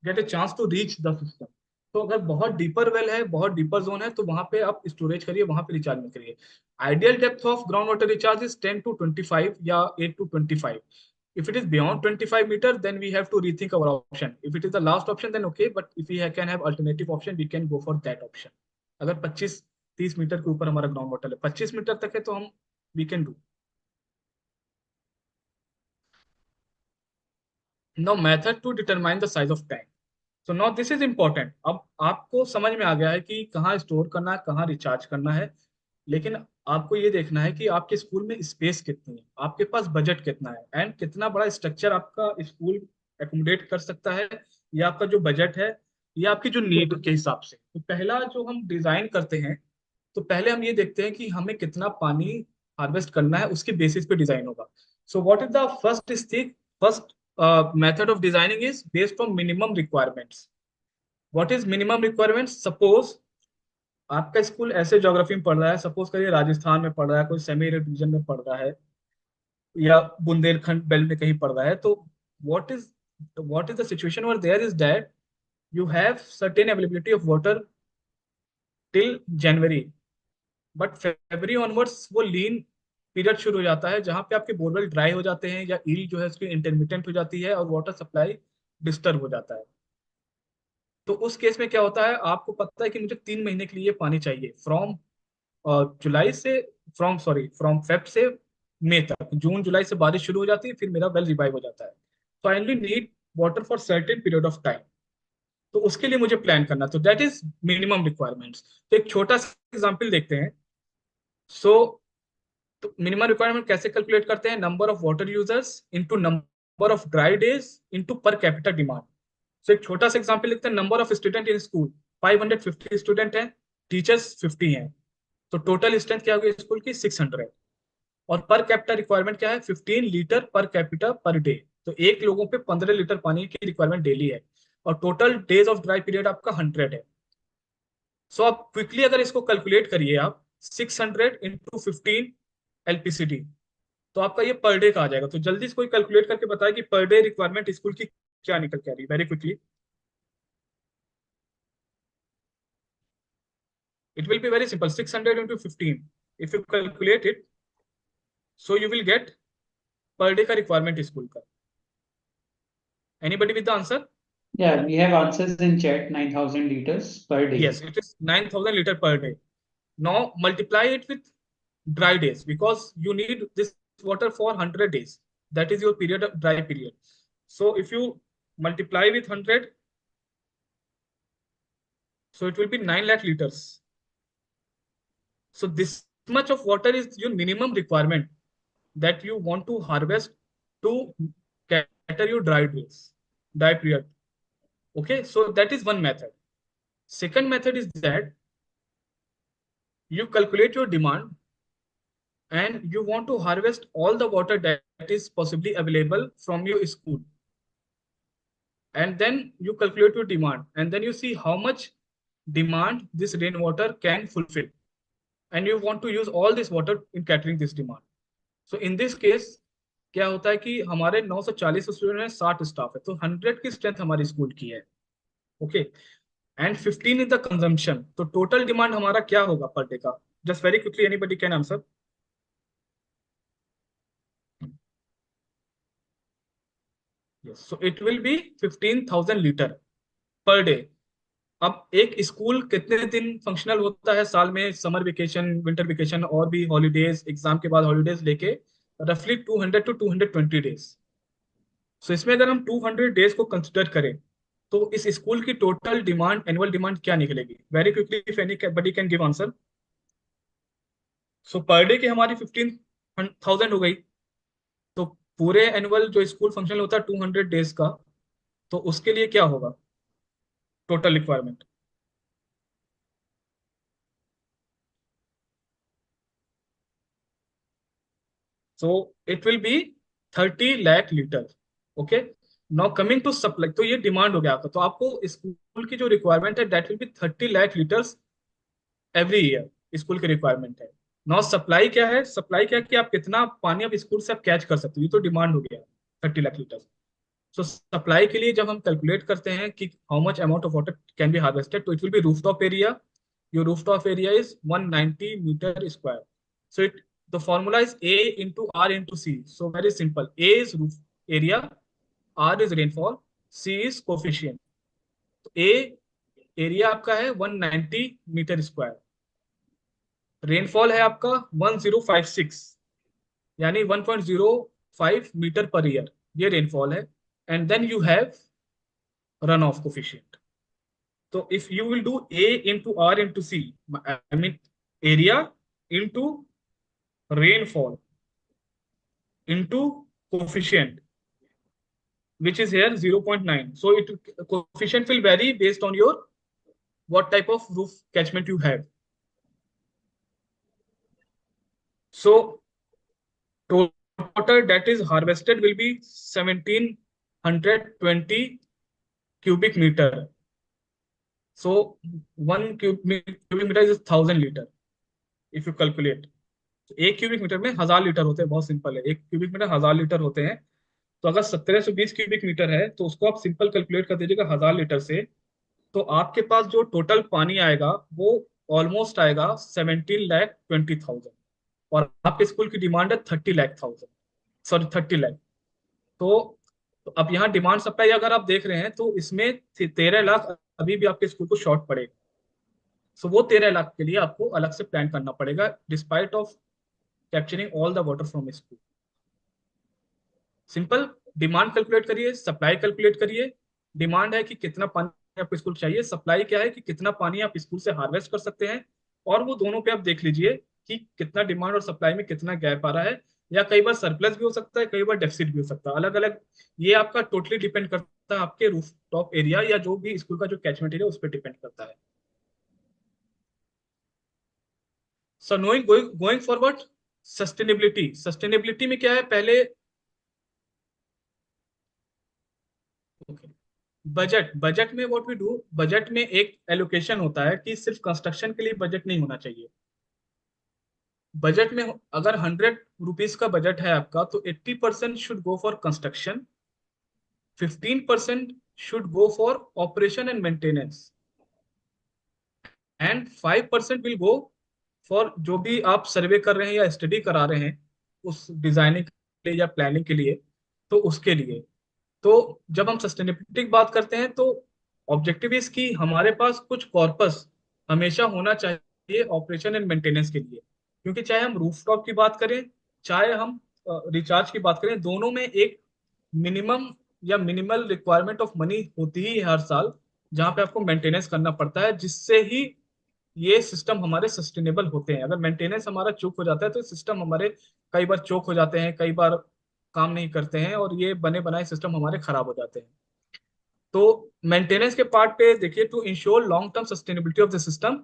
get a chance to reach the system. तो अगर बहुत deeper well है, बहुत deeper zone है, तो वहां पे आप स्टोरेज करिए, वहां पे रिचार्ज मत करिए। Ideal depth of ground water recharge is 10-25 या 8-25। If it is beyond 25 meter, then we have to rethink our option. If it is the last option, then okay. But if we can have alternative option, we can go for that option. अगर 25-30 metre के ऊपर हमारा ground water है, 25 metre तक है, तो हम we can do. Now method to determine the size of tank. So now this is important. अब आपको समझ में आ गया है कि कहाँ स्टोर करना है, कहाँ रिचार्ज करना है। लेकिन आपको ये देखना है कि आपके स्कूल में स्पेस कितनी है, आपके पास बजट कितना है, एंड कितना बड़ा स्ट्रक्चर आपका स्कूल एकोमोडेट कर सकता है, या आपका जो बजट है, या आपकी जो नीड के हिसाब से। तो पहला जो हम डिजाइन करते हैं, तो पहले हम ये देखते हैं कि हमें कितना पानी हार्वेस्ट करना है, उसके बेसिस पे डिजाइन होगा। So what is the first step, first method of designing is based on minimum requirements. What is minimum requirements? Suppose आपका स्कूल ऐसे ज्योग्राफी में पढ़ रहा है, सपोज करिए राजस्थान में पढ़ रहा है, कोई सेमी एरिड रीजन में पढ़ रहा है, या बुंदेलखंड बेल्ट में कहीं पढ़ रहा है, तो what is the situation over there is that you have certain availability of water till January, but February onwards वो लीन पीरियड शुरू हो जाता है, जहां पे आपके बोरवेल ड्राई हो जाते हैं, या ईल जो है उसकी इंटरमिटेंट हो जाती है, और वाटर सप्लाई डिस्टर्ब हो जाता है। तो उस केस में क्या होता है, आपको पता है कि मुझे 3 महीने के लिए पानी चाहिए, फ्रॉम जुलाई से, फ्रॉम फेब से मई तक। जून जुलाई से बारिश शुरू हो जाती है, फिर मेरा वेल रिवाइव हो जाता है, तो I only need water for certain period of time. तो उसके लिए मुझे प्लान करना, तो दैट इज मिनिमम रिक्वायरमेंट्स। तो एक छोटा सा एग्जाम्पल देखते हैं। सो तो मिनिमम रिक्वायरमेंट कैसे कैलकुलेट करते हैं? Number of water users into number of dry days into per capita demand. So एक छोटा सा एग्जाम्पल लिखते हैं। Number of student in school 550 student हैं, टीचर्स 50 हैं, तो टोटल स्ट्रेंथ क्या होगी स्कूल की? 600। और पर कैपिटा रिक्वायरमेंट क्या है, 15 litre per capita per day. तो एक लोगों पे 15 लीटर पानी की रिक्वायरमेंट डेली है, और total days of dry period आपका 100 है। सो आप क्विकली अगर इसको कैलकुलेट करिए आप, 600 इंटू 15 एलपीसीडी, तो आपका ये पर डे का आ जाएगा। तो जल्दी से कोई कैलकुलेट करके बताए कि पर डे रिक्वायरमेंट स्कूल की क्या निकल के आ रही है, very quickly. It will be very simple, 600 into 15. If you calculate it, so you will get per day का requirement school का. Anybody with the answer? Yeah, we have answers in chat, 9,000 liters per day. Yes, it is 9,000 liter per day. Now multiply it with dry days, because you need this water for 100 days. That is your period of dry period. So if you multiply with 100, so it will be 9 lakh liters. So this much of water is your minimum requirement that you want to harvest to cater your dry days, dry period. Okay, so that is one method. Second method is that you calculate your demand and you want to harvest all the water that is possibly available from your school. And then you calculate your demand, and then you see how much demand this rainwater can fulfill. And you want to use all this water in catering this demand. So in this case क्या होता है कि हमारे 940 student है, 60 staff है, तो 100 की strength हमारी स्कूल की है। Okay, and 15 is the consumption. तो टोटल डिमांड हमारा क्या होगा पर डे का? Just very quickly, anybody can answer. Yes, so it will B 15,000 litre per day. अब एक स्कूल कितने दिन फंक्शनल होता है साल में? समर वेकेशन, विंटर वेकेशन और भी हॉलीडेज, एग्जाम के बाद हॉलीडेज लेके रफली 200 टू 220 डेज। सो इसमें अगर हम 200 डेज को कंसिडर करें तो इस स्कूल की टोटल डिमांड, एनुअल डिमांड क्या निकलेगी? Very quickly if anybody can give answer. So per day की हमारी 15,000 हो गई, तो पूरे एनुअल जो स्कूल फंक्शन होता है 200 डेज का, तो उसके लिए क्या होगा total requirement? So it will be 30 lakh litre. Okay, now coming to supply, तो ये डिमांड हो गया आपका। तो आपको स्कूल की जो रिक्वायरमेंट है that will be 30 lakh litres every year, school की रिक्वायरमेंट है। नाउ सप्लाई क्या है? सप्लाई क्या है कि आप कितना पानी आप स्कूल से आप कैच कर सकते हो, ये तो डिमांड हो गया 30 लाख लीटर। सो सप्लाई के लिए जब हम कैलकुलेट करते हैं कि how much amount of water can be harvested, तो it will be rooftop area. Your rooftop area is 190 metre square. So it, the formula is A into R into C. So very simple. A is roof area, R is rainfall, C is coefficient. तो A area आपका है 190 metre square, rainfall है आपका 1056, यानी 1.05 metre per year, ये rainfall है। And then you have run off coefficient. तो if you will do A into R into C, I mean area into rainfall into coefficient, which is here 0.9. So it coefficient will vary based on your what type of roof catchment you have. So total water that is harvested will be 1720 cubic meter. So 1 cubic meter is 1000 liter if you calculate. एक cubic metre में 1000 litre होते हैं, बहुत simple है, एक cubic metre 1000 litre होते हैं। तो अगर 1720 क्यूबिक मीटर है तो उसको आप सिंपल कैलकुलेट कर दीजिएगा 1000 लीटर से, तो आपके पास जो टोटल पानी आएगा वो ऑलमोस्ट आएगा 17,20,000। और आपके स्कूल की डिमांड है 30,00,000, सॉरी 30 लाख। तो अब यहाँ डिमांड सप्लाई अगर आप देख रहे हैं तो इसमें 13 लाख अभी भी आपके स्कूल को शॉर्ट पड़ेगा। सो वो 13 लाख के लिए आपको अलग से प्लान करना पड़ेगा, despite of capturing all the water from school. Simple, demand calculate करिए, सप्लाई कैलकुलेट करिए। डिमांड है कि कितना पानी आपको स्कूल चाहिए, सप्लाई क्या है कि कितना पानी आप स्कूल से हार्वेस्ट कर सकते हैं, और वो दोनों पे आप देख लीजिए कि कितना डिमांड और सप्लाई में कितना गैप आ रहा है, या कई बार सरप्लस भी हो सकता है, कई बार डेफिसिट भी हो सकता है, अलग अलग। ये आपका टोटली डिपेंड करता है आपके रूफ टॉप एरिया या जो भी स्कूल का जो कैचमेंट एरिया उस पर डिपेंड करता है। So knowing going forward, sustainability में क्या है पहले, बजट बजट में व्हाट वी डू, बजट में एक एलोकेशन होता है कि सिर्फ कंस्ट्रक्शन के लिए बजट नहीं होना चाहिए। बजट में अगर 100 रुपीज का बजट है आपका, तो 80% should go for construction, 15% should go for operation and maintenance, and 5% will go for जो भी आप सर्वे कर रहे हैं या स्टडी करा रहे हैं उस डिजाइनिंग के लिए या प्लानिंग के लिए, तो उसके लिए। तो जब हम सस्टेनेबिलिटी की बात करते हैं तो ऑब्जेक्टिव इज कि हमारे पास कुछ कॉर्पस हमेशा होना चाहिए ऑपरेशन एंड मेंटेनेंस के लिए, क्योंकि चाहे हम रूफटॉप की बात करें, चाहे हम रिचार्ज की बात करें, दोनों में एक मिनिमम या मिनिमल रिक्वायरमेंट ऑफ मनी होती ही है हर साल, जहां पे आपको मेंटेनेंस करना पड़ता है, जिससे ही ये सिस्टम हमारे सस्टेनेबल होते हैं। अगर मेंटेनेंस हमारा चूक हो जाता है तो सिस्टम हमारे कई बार चोक हो जाते हैं, कई बार काम नहीं करते हैं, और ये बने बनाए सिस्टम हमारे खराब हो जाते हैं। तो मेंटेनेंस के पार्ट पे देखिए, to ensure long term sustainability of the system,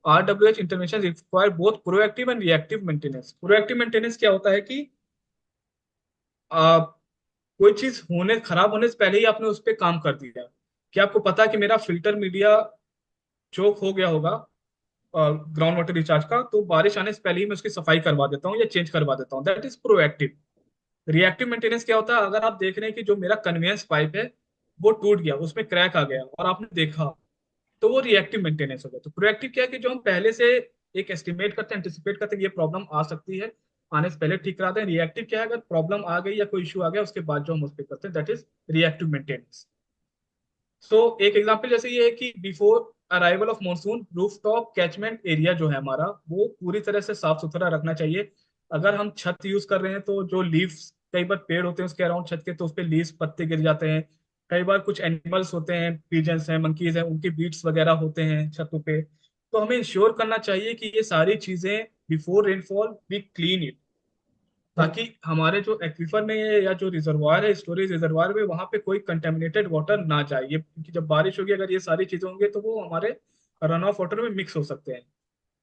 RWH intervention require both proactive and reactive maintenance. Proactive maintenance क्या होता है कि कोई चीज होने खराब होने से पहले ही आपने उस पर काम कर दिया। कि आपको पता है कि मेरा फिल्टर मीडिया चोक हो गया होगा ग्राउंड वाटर रिचार्ज का, तो बारिश आने से पहले ही मैं उसकी सफाई करवा देता हूँ या चेंज करवा देता हूँ, that is proactive. Reactive maintenance क्या होता है, अगर आप देख रहे हैं कि जो मेरा कन्वेंस पाइप है वो टूट गया, उसमें क्रैक आ गया और आपने देखा, तो वो रिएक्टिव मेंटेनेंस हो गया। तो प्रोएक्टिव क्या है कि जो हम पहले से एक एस्टिमेट करते हैं, एंटिसिपेट करते हैं ये प्रॉब्लम आ सकती है, आने से पहले ठीक कराते हैं। रिएक्टिव क्या है, अगर प्रॉब्लम आ गई या कोई इशू आ गया उसके बाद जो हम उस पर करते हैं, दैट इज रिएक्टिव मेंटेनेंस। सो एक एग्जांपल जैसे ये है कि before arrival of monsoon rooftop catchment area जो है हमारा, वो पूरी तरह से साफ सुथरा रखना चाहिए। अगर हम छत यूज कर रहे हैं तो जो लीव्स, कई बार पेड़ होते हैं उसके अराउंड छत के, तो उस पे लीव्स पत्ते गिर जाते हैं। कई बार कुछ एनिमल्स होते हैं, पिजन्स हैं, मंकीज हैं, उनके बीट्स वगैरह होते हैं छतों पे। तो हमें इंश्योर करना चाहिए कि ये सारी चीजें before rainfall we clean it, ताकि हमारे जो एक्वीफर में या जो रिजर्वायर है, स्टोरेज रिजर्वायर में, वहां पे कोई कंटेमिनेटेड वाटर ना जाए। ये क्योंकि जब बारिश होगी अगर ये सारी चीजें होंगी तो वो हमारे रन ऑफ वाटर में मिक्स हो सकते हैं।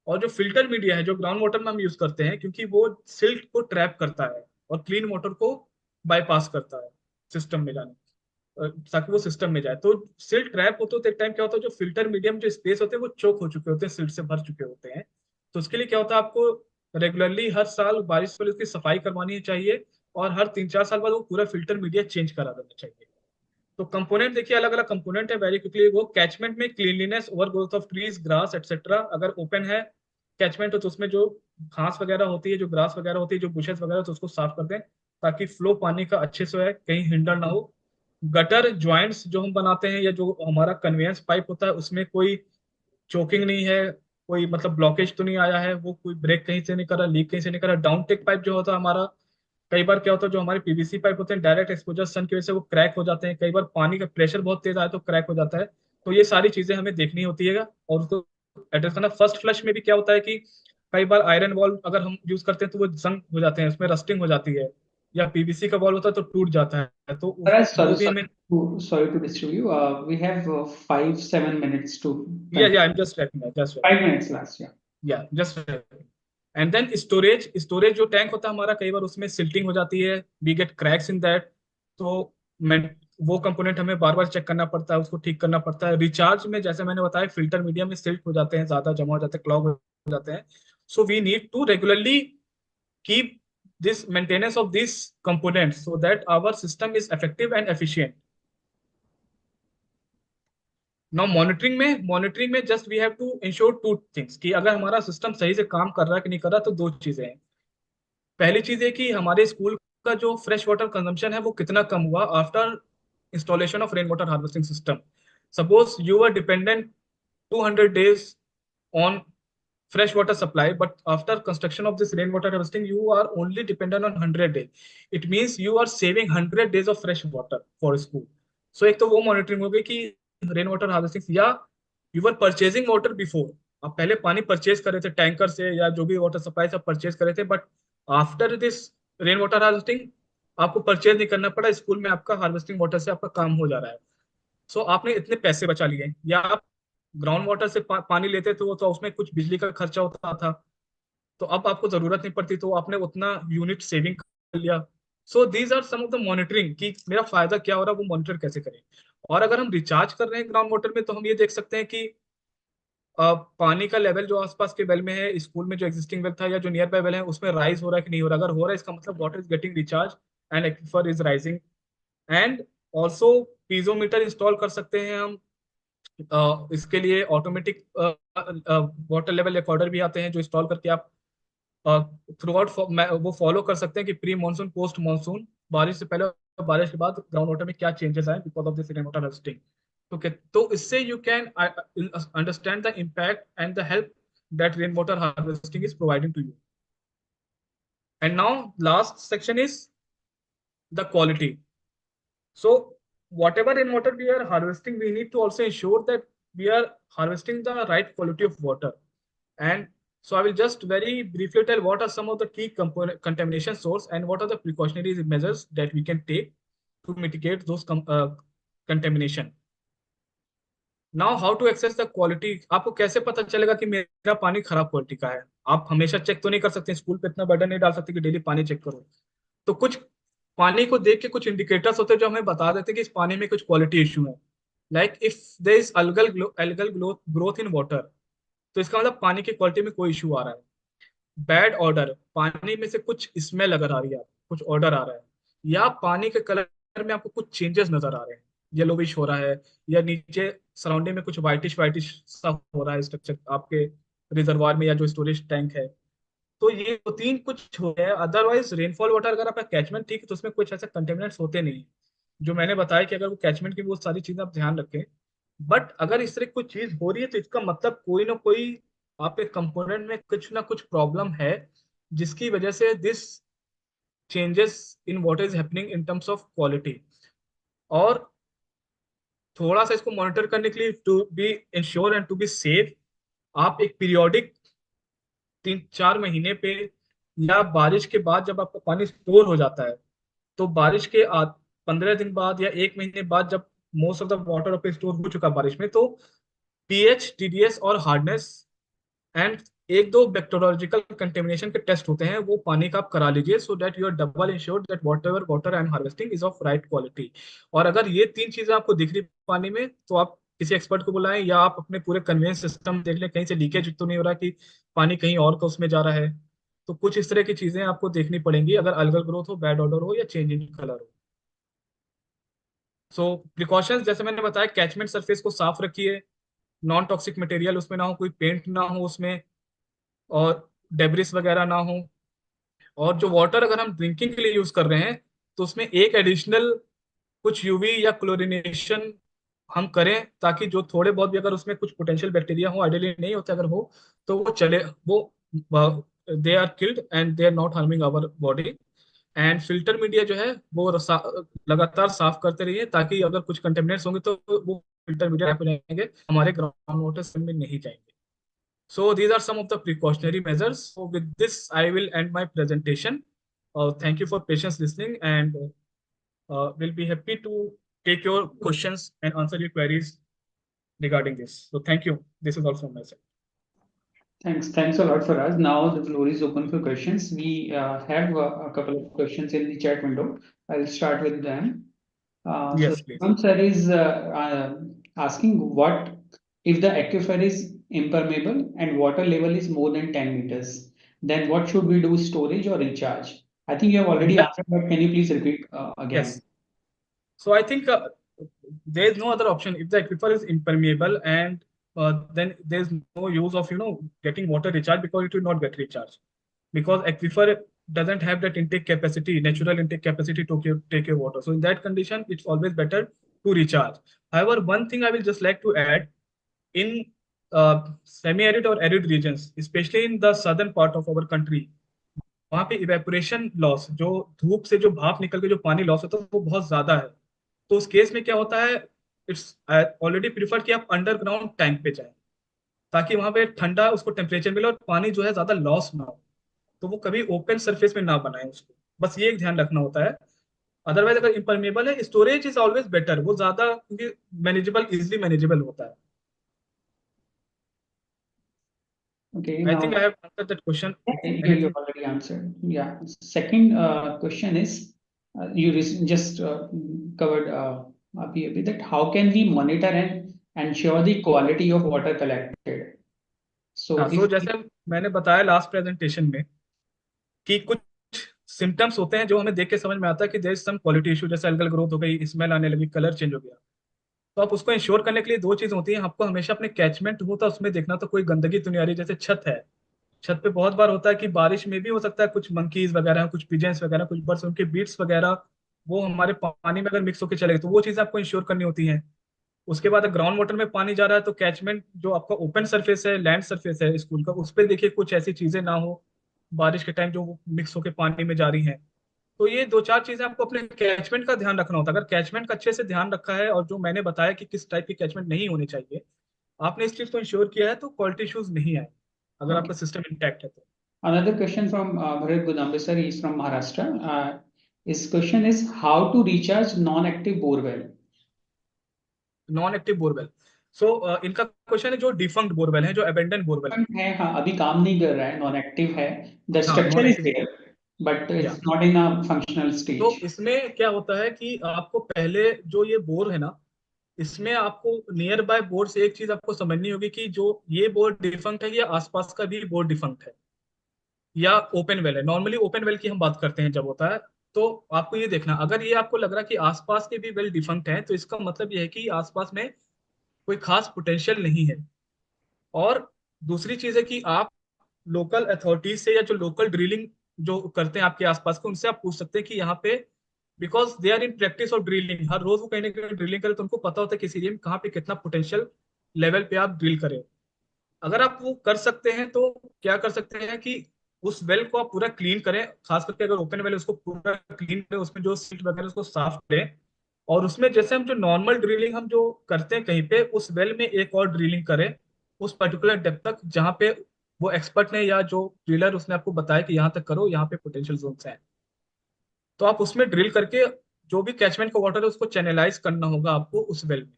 और जो फिल्टर मीडिया है जो ग्राउंड वाटर में हम यूज करते हैं, क्योंकि वो सिल्ट को ट्रैप करता है और क्लीन वाटर को बाईपास करता है सिस्टम में जाने, ताकि वो सिस्टम में जाए। तो सिल्ट ट्रैप होते होते एक टाइम क्या होता है, जो फिल्टर मीडियम जो स्पेस होते हैं वो चोक हो चुके होते हैं, सिल्ट से भर चुके होते हैं। तो उसके लिए क्या होता है, आपको रेगुलरली हर साल बारिश से उसकी सफाई करवानी चाहिए, और हर 3-4 साल बाद वो पूरा फिल्टर मीडिया चेंज करा देना चाहिए। तो कंपोनेंट देखिए, अलग अलग कंपोनेंट है वेरी क्विकली। वो कैचमेंट में cleanliness, over growth of trees, grass etcetera. अगर ओपन है कैचमेंट तो उसमें जो घास वगैरह होती है, जो ग्रास वगैरह होती है, जो बुशेस वगैरह, तो उसको साफ कर दें ताकि फ्लो पानी का अच्छे से है, कहीं हिंडर ना हो। गटर ज्वाइंट्स जो हम बनाते हैं या जो हमारा कन्वेयंस पाइप होता है, उसमें कोई चोकिंग नहीं है, कोई मतलब ब्लॉकेज तो नहीं आया है, वो कोई ब्रेक कहीं से नहीं कर रहा, लीक कहीं से नहीं कर रहा। डाउन टेक पाइप जो होता है हमारा, कई बार क्या होता है जो हमारे पीवीसी पाइप होते हैं, डायरेक्ट एक्सपोजर सन की वजह से वो क्रैक हो जाते हैं। कई बार पानी का प्रेशर बहुत तेज आया तो क्रैक हो जाता है। तो ये सारी चीजें हमें देखनी होती है और उसको एड्रेस करना। फर्स्ट फ्लश में भी क्या होता है कि कई बार आयरन वॉल्व अगर हम यूज करते हैं तो वो जंग हो जाते हैं, उसमें रस्टिंग हो जाती है, या पीवीसी का वॉल्व होता है तो टूट जाता है, तो Parag, वो sorry, भी हमें। sorry to disturb you. We have 5-7 minutes to या conclude. I am just wrapping, just 5 minutes last, yeah. या just. And then storage, storage जो टैंक होता है हमारा, कई बार उसमें सिल्टिंग हो जाती है, we get cracks in that. तो मैं वो कंपोनेंट हमें बार बार चेक करना पड़ता है, उसको ठीक करना पड़ता है। रिचार्ज में जैसे मैंने बताया, फिल्टर मीडियम में सिल्ट हो जाते हैं, ज्यादा जमा हो जाते हैं, क्लॉग हो जाते हैं। So we need to regularly keep this maintenance of these components so that our system is effective and efficient. Now monitoring में just we have to ensure two things, कि अगर हमारा सिस्टम सही से काम कर रहा है कि नहीं कर रहा, तो दो चीजें हैं। पहली चीज है कि हमारे स्कूल का जो फ्रेश वाटर कंजम्पशन है वो कितना कम हुआ after installation of rain water harvesting system. Suppose you are dependent 200 days on fresh water supply, but after construction of this rainwater harvesting you are only dependent on 100 days. It means you are saving 100 days of fresh water for school. So एक तो वो monitoring हो गई कि rain water harvesting, या you are purchasing water before, आप पहले पानी परचेज कर रहे थे टैंकर से या जो भी वाटर सप्लाई से परचेज कर रहे थे, but after this rain water harvesting आपको परचेज नहीं करना पड़ा, स्कूल में आपका हार्वेस्टिंग वाटर से आपका काम हो जा रहा है। सो आपने इतने पैसे बचा लिए। या आप ग्राउंड वाटर से पानी लेते थे तो उसमें कुछ बिजली का खर्चा होता था, तो अब आपको जरूरत नहीं पड़ती, तो आपने उतना यूनिट सेविंग कर लिया। So these are some of the monitoring कि मेरा फायदा क्या हो रहा है, वो मॉनिटर कैसे करें। और अगर हम रिचार्ज कर रहे हैं ग्राउंड वाटर में, तो हम ये देख सकते हैं कि पानी का लेवल जो आसपास के वेल में है, स्कूल में जो एग्जिस्टिंग वेल था या जो नियर बाय वेल है, उसमें राइज हो रहा है कि नहीं हो रहा। अगर हो रहा है, इसका मतलब water is getting recharge and aquifer is rising. And also piezometer install कर सकते हैं हम। इसके लिए ऑटोमेटिक वाटर लेवल रिकॉर्डर भी आते हैं, जो इंस्टॉल करके आप थ्रू आउट वो फॉलो कर सकते हैं कि प्री मानसून, पोस्ट मानसून, बारिश से पहले और बारिश के बाद ग्राउंड वाटर में क्या चेंजेस आए because of this rain water harvesting. तो इससे you can understand the impact and the help that rainwater harvesting is providing to you. And now last section is the quality. So whatever rainwater we are harvesting, we need to also ensure that we are harvesting the right quality of water. And so I will just very briefly tell what are some of the key contamination source and what are the precautionary measures that we can take to mitigate those contamination. Now how to access the quality. आपको कैसे पता चलेगा कि मेरा पानी खराब quality का है? आप हमेशा चेक तो नहीं कर सकते, स्कूल पे इतना बर्डन नहीं डाल सकते कि डेली पानी चेक करो। तो कुछ पानी को देख के कुछ इंडिकेटर्स होते हैं जो हमें बता देते हैं कि इस पानी में कुछ क्वालिटी इशू है। Like if there is algal growth in water, तो इसका मतलब पानी की क्वालिटी में कोई इशू आ रहा है। बैड ऑर्डर, पानी में से कुछ स्मेल अगर आ रही है, कुछ ऑर्डर आ रहा है, या पानी के कलर में आपको कुछ चेंजेस नजर आ रहे हैं, येलोविश हो रहा है, या नीचे सराउंडिंग में कुछ वाइटिश वाइटिश सा हो रहा है स्ट्रक्चर आपके रिजर्वायर में या जो स्टोरेज टैंक है, तो ये दो तीन कुछ हो गया। अदरवाइज रेनफॉल वाटर अगर आपका कैचमेंट ठीक है, तो उसमें कुछ ऐसे कंटेमिनेंट्स होते नहीं। जो मैंने बताया कि अगर वो कैचमेंट की वो सारी चीजें आप ध्यान रखें। बट अगर इस तरह कुछ चीज हो रही है, तो इसका मतलब कोई ना कोई आपके कंपोनेंट में कुछ ना कुछ प्रॉब्लम है, जिसकी वजह से this changes in what is happening in terms of quality. और थोड़ा सा इसको मॉनिटर करने के लिए, to be ensure and to be safe, आप एक पीरियोडिक 3-4 महीने पे, या बारिश के बाद जब आपका पानी स्टोर हो जाता है, तो बारिश के 15 दिन बाद या 1 महीने बाद, जब मोस्ट ऑफ द वाटर आपके स्टोर हो चुका बारिश में, तो पीएच, टीडीएस और हार्डनेस एंड एक दो बैक्टीरियोलॉजिकल कंटेमिनेशन के टेस्ट होते हैं, वो पानी का आप करा लीजिए, so that you are double insured that whatever water and harvesting is of right quality. और अगर ये तीन चीजें आपको दिख रही पानी में, तो आप किसी एक्सपर्ट को बुलाएं, या आप अपने पूरे कन्वेंस सिस्टम देख लें कहीं से लीकेज तो नहीं हो रहा कि पानी कहीं और का उसमें जा रहा है। तो कुछ इस तरह की चीजें आपको देखनी पड़ेंगी अगर अलगल ग्रोथ हो, बैड ऑर्डर हो, या चेंज इन कलर हो। सो प्रिकॉशंस जैसे मैंने बताया, कैचमेंट सरफेस को साफ रखिए, नॉन टॉक्सिक मटेरियल उसमें ना हो, कोई पेंट ना हो उसमें, और डेब्रिस वगैरह ना हो। और जो वाटर अगर हम ड्रिंकिंग के लिए यूज कर रहे हैं, तो उसमें एक एडिशनल कुछ यूवी या क्लोरिनेशन हम करें, ताकि जो थोड़े बहुत भी अगर उसमें कुछ पोटेंशियल बैक्टीरिया हो, आइडियली नहीं होता अगर हो, तो वो चले, वो they are killed and they are not harming our body. And filter media जो है वो लगातार साफ करते रहिए, ताकि अगर कुछ कंटेमिनेट्स होंगे तो वो फिल्टर मीडिया हो जाएंगे, हमारे ग्राउंड वाटर सिस्टम में नहीं जाएंगे। So these are some of the precautionary measures. So with this, I will end my presentation. Thank you for patience listening, and we'll be happy to take your questions and answer your queries regarding this. So thank you. This is all from my side. Thanks a lot for us. Now the floor is open for questions. We have a couple of questions in the chat window. I'll start with them. So Yes, please. one sir is asking, what if the aquifer is impermeable and water level is more than 10 meters? Then what should we do, storage or recharge? I think you have already answered, but can you please repeat again? Yes. So I think there is no other option. If the aquifer is impermeable, and then there's no use of getting water recharged, because it will not get recharged, because aquifer doesn't have that intake capacity, natural intake capacity to take your water. So in that condition, it's always better to recharge. However, one thing I will just like to add, in semi-arid or arid regions, especially in the southern part of our country, वहां पे evaporation loss, जो धूप से जो भाप निकल के जो पानी लॉस होता है, वो बहुत ज्यादा है। तो उस केस में क्या होता है, इट्स ऑलरेडी प्रीफर कि आप अंडरग्राउंड टैंक पे जाएं, ताकि वहां पे ठंडा उसको टेम्परेचर मिले और पानी जो है ज्यादा लॉस ना हो। तो वो कभी ओपन सरफेस में ना बनाए उसको, बस ये एक ध्यान रखना होता है। अदरवाइज अगर इम्परमेबल है, स्टोरेज इज ऑलवेज बेटर, वो ज्यादा मैनेजेबल, इजिली मैनेजेबल होता है। Okay, I now think I have answered that question. you Anything? already answered. Yeah. Second question is, just covered abhi that how can we monitor and ensure the quality of water collected? So हाँ, if so जैसे मैंने बताया last presentation में कि कुछ symptoms होते हैं जो हमें देख के समझ में आता है कि there is some quality issue, जैसे अलगल ग्रोथ हो गई, स्मेल आने लगी, कलर चेंज हो गया। तो आप उसको इंश्योर करने के लिए दो चीज होती है, आपको हमेशा अपने कैचमेंट होता है उसमें देखना तो कोई गंदगी तो नहीं आ रही। जैसे छत है, छत पे बहुत बार होता है कि बारिश में भी हो सकता है कुछ मंकीज वगैरह, कुछ पिजेंस वगैरह, कुछ बर्ड्स, उनके बीट्स वगैरह वो हमारे पानी में अगर मिक्स होकर चले गए तो वो चीज़ आपको इंश्योर करनी होती है। उसके बाद ग्राउंड वाटर में पानी जा रहा है तो कैचमेंट जो आपका ओपन सरफेस है, लैंड सरफेस है स्कूल का, उस पर देखिए कुछ ऐसी चीजें ना हो बारिश के टाइम जो मिक्स होकर पानी में जा रही हैं। तो ये दो चार चीजें आपको अपने कैचमेंट का ध्यान रखना होता है। अगर कैचमेंट का अच्छे से ध्यान रखा है और जो मैंने बताया कि किस टाइप की कैचमेंट नहीं होनी चाहिए, आपने इस चीज को इंश्योर किया है तो क्वालिटी इश्यूज नहीं आए अगर okay. आपका सिस्टम इंटैक्ट है तो। Another question from Bharat Gudambe sir, he is from Maharashtra. His question is how to recharge non-active borewell. Non active borewell, so इनका क्वेश्चन है जो डिफंक्ट बोरवेल है, जो अबेंडन बोरवेल है। है, हाँ, अभी काम नहीं कर रहा है, नॉन एक्टिव है, द हाँ, non structure is active there but yeah. It's not in a functional तो स्टेज। इसमें क्या होता है कि आपको पहले जो ये बोर है ना, इसमें आपको नियर बाय बोर्ड से एक चीज आपको समझनी होगी कि जो ये बोर्ड डिफंक्ट है, ये आसपास का भी बोर्ड डिफंक्ट है या ओपन वेल है। नॉर्मली ओपन वेल की हम बात करते हैं जब होता है, तो आपको ये देखना अगर ये आपको लग रहा है कि आसपास के भी वेल डिफंक्ट है तो इसका मतलब ये है कि आसपास में कोई खास पोटेंशियल नहीं है। और दूसरी चीज है कि आप लोकल अथॉरिटीज से या जो लोकल ड्रिलिंग जो करते हैं आपके आसपास के, उनसे आप पूछ सकते हैं कि यहाँ पे, because they are in practice of drilling, हर रोज वो कहीं ना कहीं ड्रिलिंग करें तो उनको पता होता है किस एरिया में कहाँ पे कितना पोटेंशियल लेवल पे आप ड्रिल करें। अगर आप वो कर सकते हैं तो क्या कर सकते हैं कि उस वेल को आप पूरा क्लीन करें, खास करके अगर ओपन वेल है उसको पूरा क्लीन करें, उसमें जो सीट वगैरह उसको साफ करें। और उसमें जैसे हम जो नॉर्मल ड्रिलिंग हम जो करते हैं कहीं पे, उस वेल में एक और ड्रिलिंग करें उस पर्टिकुलर डेप्थ तक जहाँ पे वो एक्सपर्ट ने या जो ड्रिलर उसने आपको बताया कि यहाँ तक करो, यहाँ पे पोटेंशियल जोन्स हैं। तो आप उसमें ड्रिल करके जो भी कैचमेंट का वाटर है उसको चैनलाइज करना होगा आपको उस वेल में।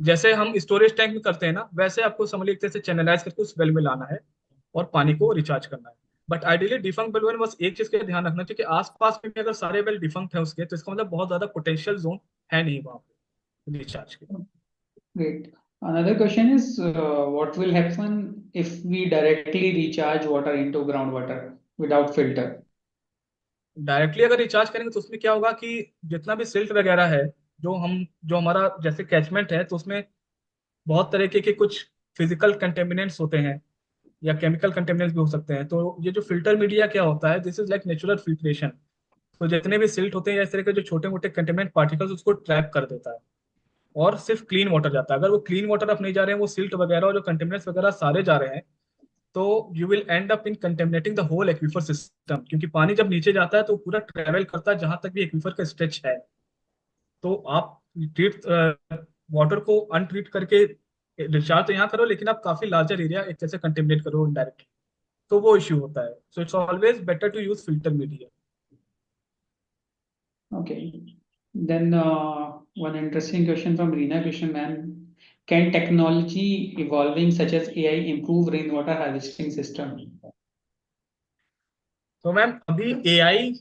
जैसे हम स्टोरेज टैंक में करते हैं ना, वैसे आपको समझ लीजिए एक तरह से चैनलाइज करके उस वेल में लाना है और पानी को रिचार्ज करना है। बट आइडियली डिफंक्ट वेल में बस एक चीज का ध्यान रखना चाहिए कि आसपास में भी अगर सारे वेल डिफंक्ट है उसके, तो इसका मतलब बहुत ज्यादा पोटेंशियल जोन है नहीं वहां पे रिचार्ज के। Great. Another question is what will happen if we directly recharge water into groundwater without filter? Directly अगर रिचार्ज करेंगे तो उसमें क्या होगा कि जितना भी सिल्ट वगैरह है, जो हमारा जैसे कैचमेंट है, तो उसमें बहुत तरीके के कुछ फिजिकल कंटेमिनेंट्स होते हैं या केमिकल कंटेमिनेंट्स भी हो सकते हैं। तो ये जो फिल्टर मीडिया क्या होता है, this is like natural filtration. तो जितने भी सिल्ट होते हैं या इस तरह के जो छोटे मोटे कंटेमिनेंट पार्टिकल्स, उसको ट्रैप कर देता है और सिर्फ क्लीन वाटर जाता है। अगर वो क्लीन वाटर आप नहीं जा रहे हैं, वो सिल्ट वगैरह और जो कंटेमिनेंट्स वगैरह सारे जा रहे हैं, तो you will end up in contaminating the whole aquifer system. क्योंकि पानी जब नीचे जाता है तो पूरा ट्रेवल करता है जहां तक भी एक्वीफर का स्ट्रेच है। तो आप ट्रीट वाटर को अनट्रीट करके डिस्चार्ज तो यहाँ करो, लेकिन आप काफी लार्जर एरिया एक तरह से कंटेमिनेट करो इनडायरेक्टली, तो वो इश्यू होता है। So it's always better to use filter media. Okay. Then one interesting question from Reena Krishnan ma'am. Can technology evolving such as AI improve rainwater harvesting system? तो ma'am अभी AI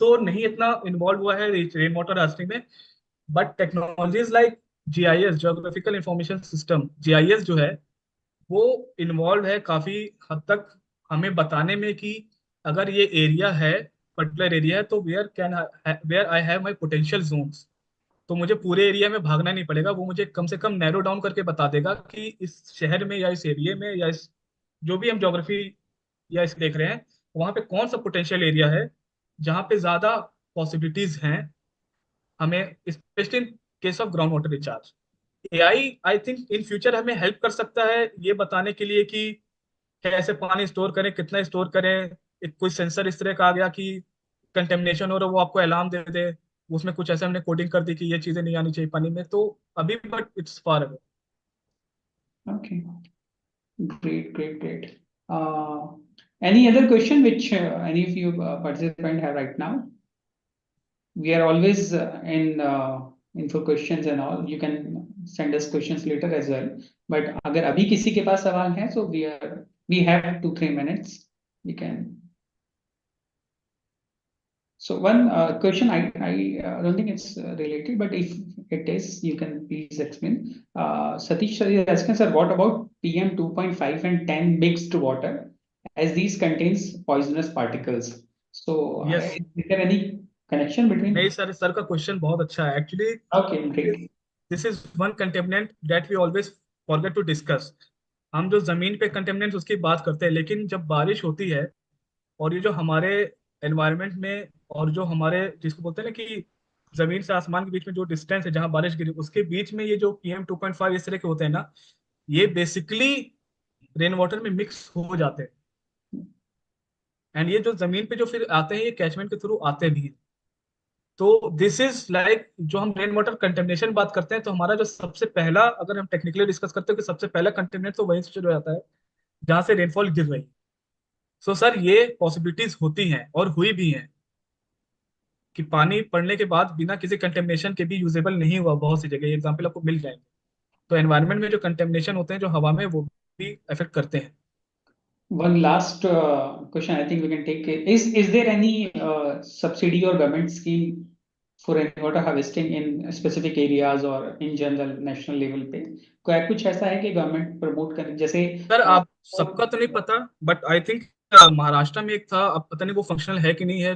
तो नहीं इतना involve हुआ है rain water harvesting में, but technologies like GIS, geographical information system, GIS जो है वो इन्वॉल्व है काफी हद तक हमें बताने में कि अगर ये एरिया है, पर्टिकुलर एरिया है, तो where I have my potential zones. तो मुझे पूरे एरिया में भागना नहीं पड़ेगा, वो मुझे कम से कम नैरो डाउन करके बता देगा कि इस शहर में या इस एरिया में या इस जो भी हम ज्योग्राफी या इस देख रहे हैं, वहां पे कौन सा पोटेंशियल एरिया है जहाँ पे ज्यादा पॉसिबिलिटीज हैं हमें, specially in case of ground water recharge. AI I think in future हमें हेल्प कर सकता है ये बताने के लिए कि कैसे पानी स्टोर करें, कितना स्टोर करें। एक कोई सेंसर इस तरह का आ गया कि कंटेमिनेशन हो रहा है, वो आपको अलार्म दे दे। उसमें कुछ ऐसे हमने कोडिंग कर दी कि ये चीजें नहीं आनी चाहिए पानी में, तो अभी but it's far away. Okay. Great. Uh, any other question which any of you participant have right now? We are always in for questions and all. You can send us questions later as well. But अगर अभी किसी के पास सवाल है, so we have 2-3 minutes. We can. So one question, I don't think it's related, but if it is, you can please explain. Satish sir is asking, sir, what about PM 2.5 and 10 mixed water, as these contains poisonous particles? So Yes. is there any connection between? नहीं sir का question बहुत अच्छा है actually. Okay, great. This is one contaminant that we always forget to discuss. हम जो जमीन पे contaminants उसकी बात करते हैं, लेकिन जब बारिश होती है और ये जो हमारे एनवायरनमेंट में और जो हमारे जिसको बोलते हैं ना कि जमीन से आसमान के बीच में जो डिस्टेंस है जहां बारिश गिरी, उसके बीच में ये जो PM 2.5 इस तरह के होते हैं ना, ये बेसिकली रेन वाटर में मिक्स हो जाते हैं. एंड ये जो जमीन पे जो फिर आते हैं, ये कैचमेंट के थ्रू आते भी हैं. तो दिस इज लाइक जो हम रेन वाटर कंटेमिनेशन बात करते हैं, तो हमारा जो सबसे पहला, अगर हम टेक्निकली डिस्कस करते हैं कि सबसे पहला कंटेमिनेट तो वहीं से शुरू हो जाता है जहां से रेनफॉल गिर रही है. सो सर ये पॉसिबिलिटीज होती हैं और हुई भी हैं कि पानी पड़ने के बाद बिना किसी कंटेमिनेशन के भी यूजेबल नहीं हुआ बहुत सी जगह. ये एग्जाम्पल आपको मिल जाएंगे. तो एनवायरनमेंट में जो कंटेमिनेशन होते हैं जो हवा में, वो भी इफेक्ट करते हैं. One last question I think we can take. Is there any subsidy or government scheme for rainwater harvesting in specific areas or in general national level पे? कोई कुछ ऐसा है कि गवर्नमेंट प्रमोट करे, जैसे सर आप सबका तो नहीं पता, बट आई थिंक महाराष्ट्र में एक था, अब पता नहीं वो फंक्शनल है कि नहीं है,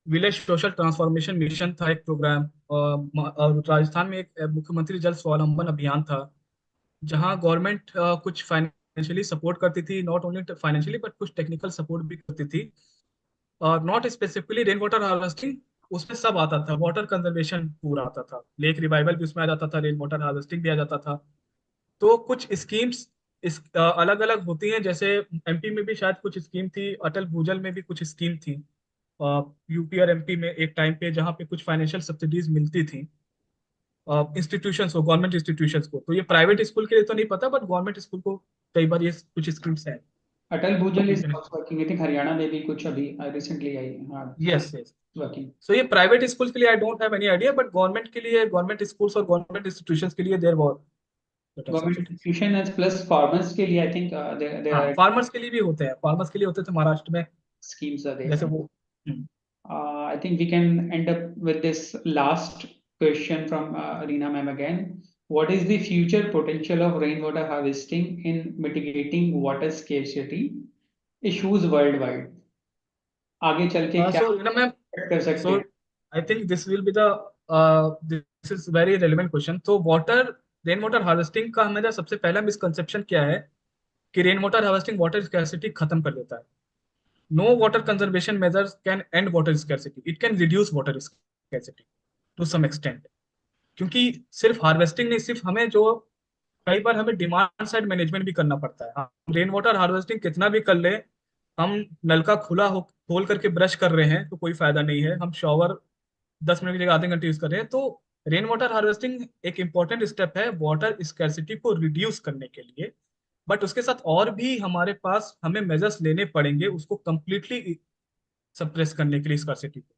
विलेज सोशल ट्रांसफॉर्मेशन मिशन था एक प्रोग्राम. और राजस्थान में एक मुख्यमंत्री जल स्वावलंबन अभियान था, जहां गवर्नमेंट कुछ फाइनेंशियली सपोर्ट करती थी, नॉट ओनली फाइनेंशियली बट कुछ टेक्निकल सपोर्ट भी करती थी. और not specifically rain water harvesting, उसमें सब आता था. वाटर कंजर्वेशन पूरा आता था, लेक रिवाइवल भी उसमें आ जाता था, रेन वाटर हार्वेस्टिंग भी आ जाता था. तो कुछ स्कीम्स इस अलग अलग होती हैं. जैसे MP में भी शायद कुछ स्कीम थी, अटल भूजल में भी कुछ स्कीम थी, UP और MP में एक टाइम पे, जहाँ पे कुछ फाइनेंशियल सब्सिडीज मिलती थी इंस्टीट्यूशंस को, गवर्नमेंट इंस्टीट्यूशंस को. तो ये प्राइवेट स्कूल के लिए तो नहीं पता, बट गवर्नमेंट स्कूल को कई बार ये कुछ स्कीम्स हैं. अटल भूजल is working, I think Haryana में भी कुछ अभी रिसेंटली आई. हाँ, यस यस. वर्किंग. सो ये प्राइवेट स्कूल के लिए I don't have any idea, but government के लिए, गवर्नमेंट स्कूल्स और गवर्नमेंट इंस्टीट्यूशंस के लिए there were government institution and plus farmers के लिए आई थिंक देयर हाँ, आर फार्मर्स के लिए भी होते हैं. फार्मर्स के लिए होते थे महाराष्ट्र में, schemes are जैसे there. वो. I think we can end up with this last question from Reena ma'am again. What is the future potential of rainwater harvesting in mitigating water scarcity issues worldwide? आगे चल के क्या So, Reena ma'am, कर सकते so हैं? I think this will be the this is very relevant question. तो water, rain water harvesting का हमारा सबसे पहला मिसकंसेप्शन क्या है कि rain water harvesting water scarcity खत्म कर देता है. No water conservation measures can end water scarcity, it can reduce water scarcity to some extent. क्योंकि सिर्फ हार्वेस्टिंग नहीं, सिर्फ हमें जो कई बार हमें डिमांड साइड मैनेजमेंट भी करना पड़ता है. हम रेन वाटर हार्वेस्टिंग कितना भी कर ले, हम नलका खुला हो खोल करके ब्रश कर रहे हैं तो कोई फायदा नहीं है. हम शॉवर 10 मिनट की जगह आधे घंटे यूज कर रहे हैं. तो रेन वाटर हार्वेस्टिंग एक इंपॉर्टेंट स्टेप है वाटर स्कैर्सिटी को रिड्यूस करने के लिए. बट उसके साथ और भी हमारे पास हमें मेजर्स लेने पड़ेंगे उसको कंप्लीटली सप्रेस करने के लिए स्कैर्सिटी को.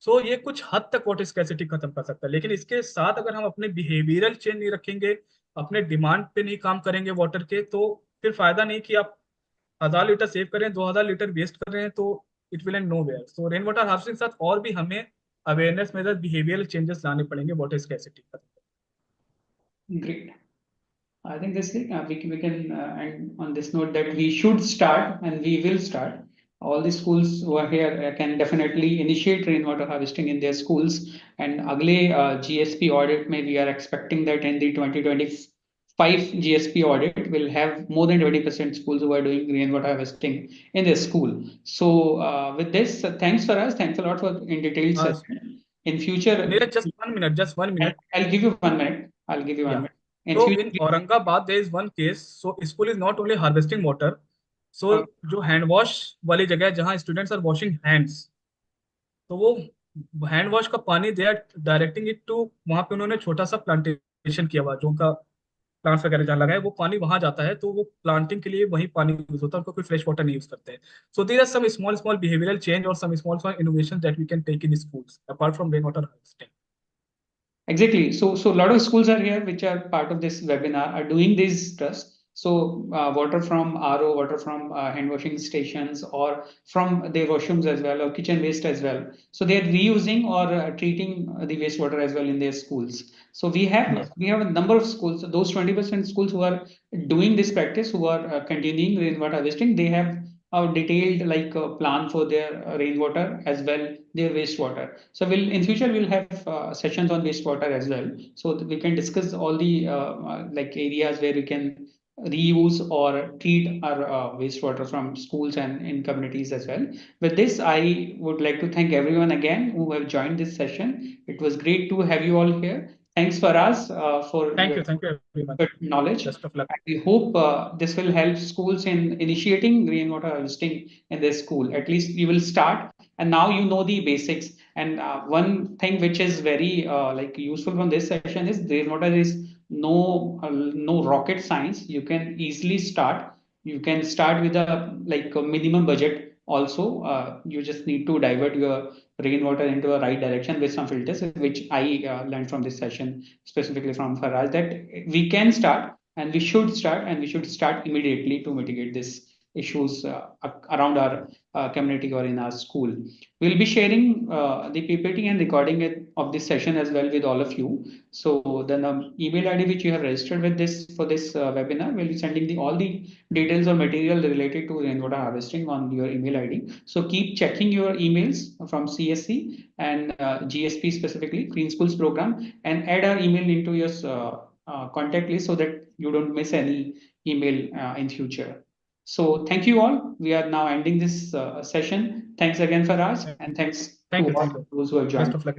सो ये कुछ हद तक वाटर स्कैर्सिटी खत्म कर सकता है. लेकिन इसके साथ अगर हम अपने बिहेवियरल चेंज नहीं रखेंगे, अपने डिमांड पे नहीं काम करेंगे वाटर के, तो फिर फायदा नहीं कि आप 1000 लीटर सेव करें, 2000 लीटर वेस्ट कर रहे हैं, तो it will end nowhere. So rain water harvesting के साथ और भी हमें अवेयरनेस मेजर, बिहेवियरल चेंजेस लाने पड़ेंगे वाटर स्कैर्सिटी खत्म. Great. I think this thing we can end on this note that we should start and we will start. All the schools who are here can definitely initiate rainwater harvesting in their schools. And अगले GSP audit में we are expecting that in the 2025 GSP audit will have more than 20% schools who are doing rainwater harvesting in their school. So with this, thanks for us. Thanks a lot for in detailed session. In future, Neeraj, just 1 minute. I'll give you 1 minute. I'll give you 1 minute. In So future, in Aurangabad there is one case. So school is not only harvesting water. So जो hand wash वाली जगह है जहाँ students are washing hands, तो वो hand wash का पानी they are directing it to, वहां पे उन्होंने छोटा सा प्लांटेशन किया हुआ जो उनका प्लांट्स वगैरह जहाँ लगा है, वो पानी वहां जाता है, तो वो प्लांटिंग के लिए वही पानी यूज होता है, उनको कोई फ्रेश वाटर नहीं यूज करते हैं. So there are some small small behavioural change और some small small innovation that we can take in schools apart from rain water harvesting. Exactly. So a lot of schools are here, which are part of this webinar, are doing these trusts. So water from RO, water from hand washing stations, or from their washrooms as well, or kitchen waste as well. So they are reusing or treating the wastewater as well in their schools. So we have a number of schools. Those 20% schools who are doing this practice, who are continuing rainwater harvesting, they have a detailed like plan for their rainwater as well, their wastewater. So we'll in future we'll have sessions on wastewater as well, so that we can discuss all the like areas where we can reuse or treat our wastewater from schools and in communities as well. With this, I would like to thank everyone again who have joined this session. It was great to have you all here. Thanks for us for Thank your you very much. good knowledge. Best of luck. We hope this will help schools in initiating rainwater harvesting in their school. At least you will start, and now you know the basics. And one thing which is very like useful from this session is rainwater is no rocket science. You can easily start. You can start with a like a minimum budget. Also, you just need to divert your rainwater into a right direction with some filters, which I learned from this session, specifically from Faraz, that we can start and we should start, and we should start immediately to mitigate these issues around our community or in our school. We'll be sharing the PPT and recording of this session as well with all of you. So the email ID which you have registered with this for this webinar, we'll be sending all the details or material related to rainwater harvesting on your email ID. So keep checking your emails from CSC and GSP, specifically Green Schools Program, and add our email into your contact list so that you don't miss any email in future. So thank you all. We are now ending this session. Thanks again, Faraz, and thanks Thank to you. all those who have Best joined. of luck.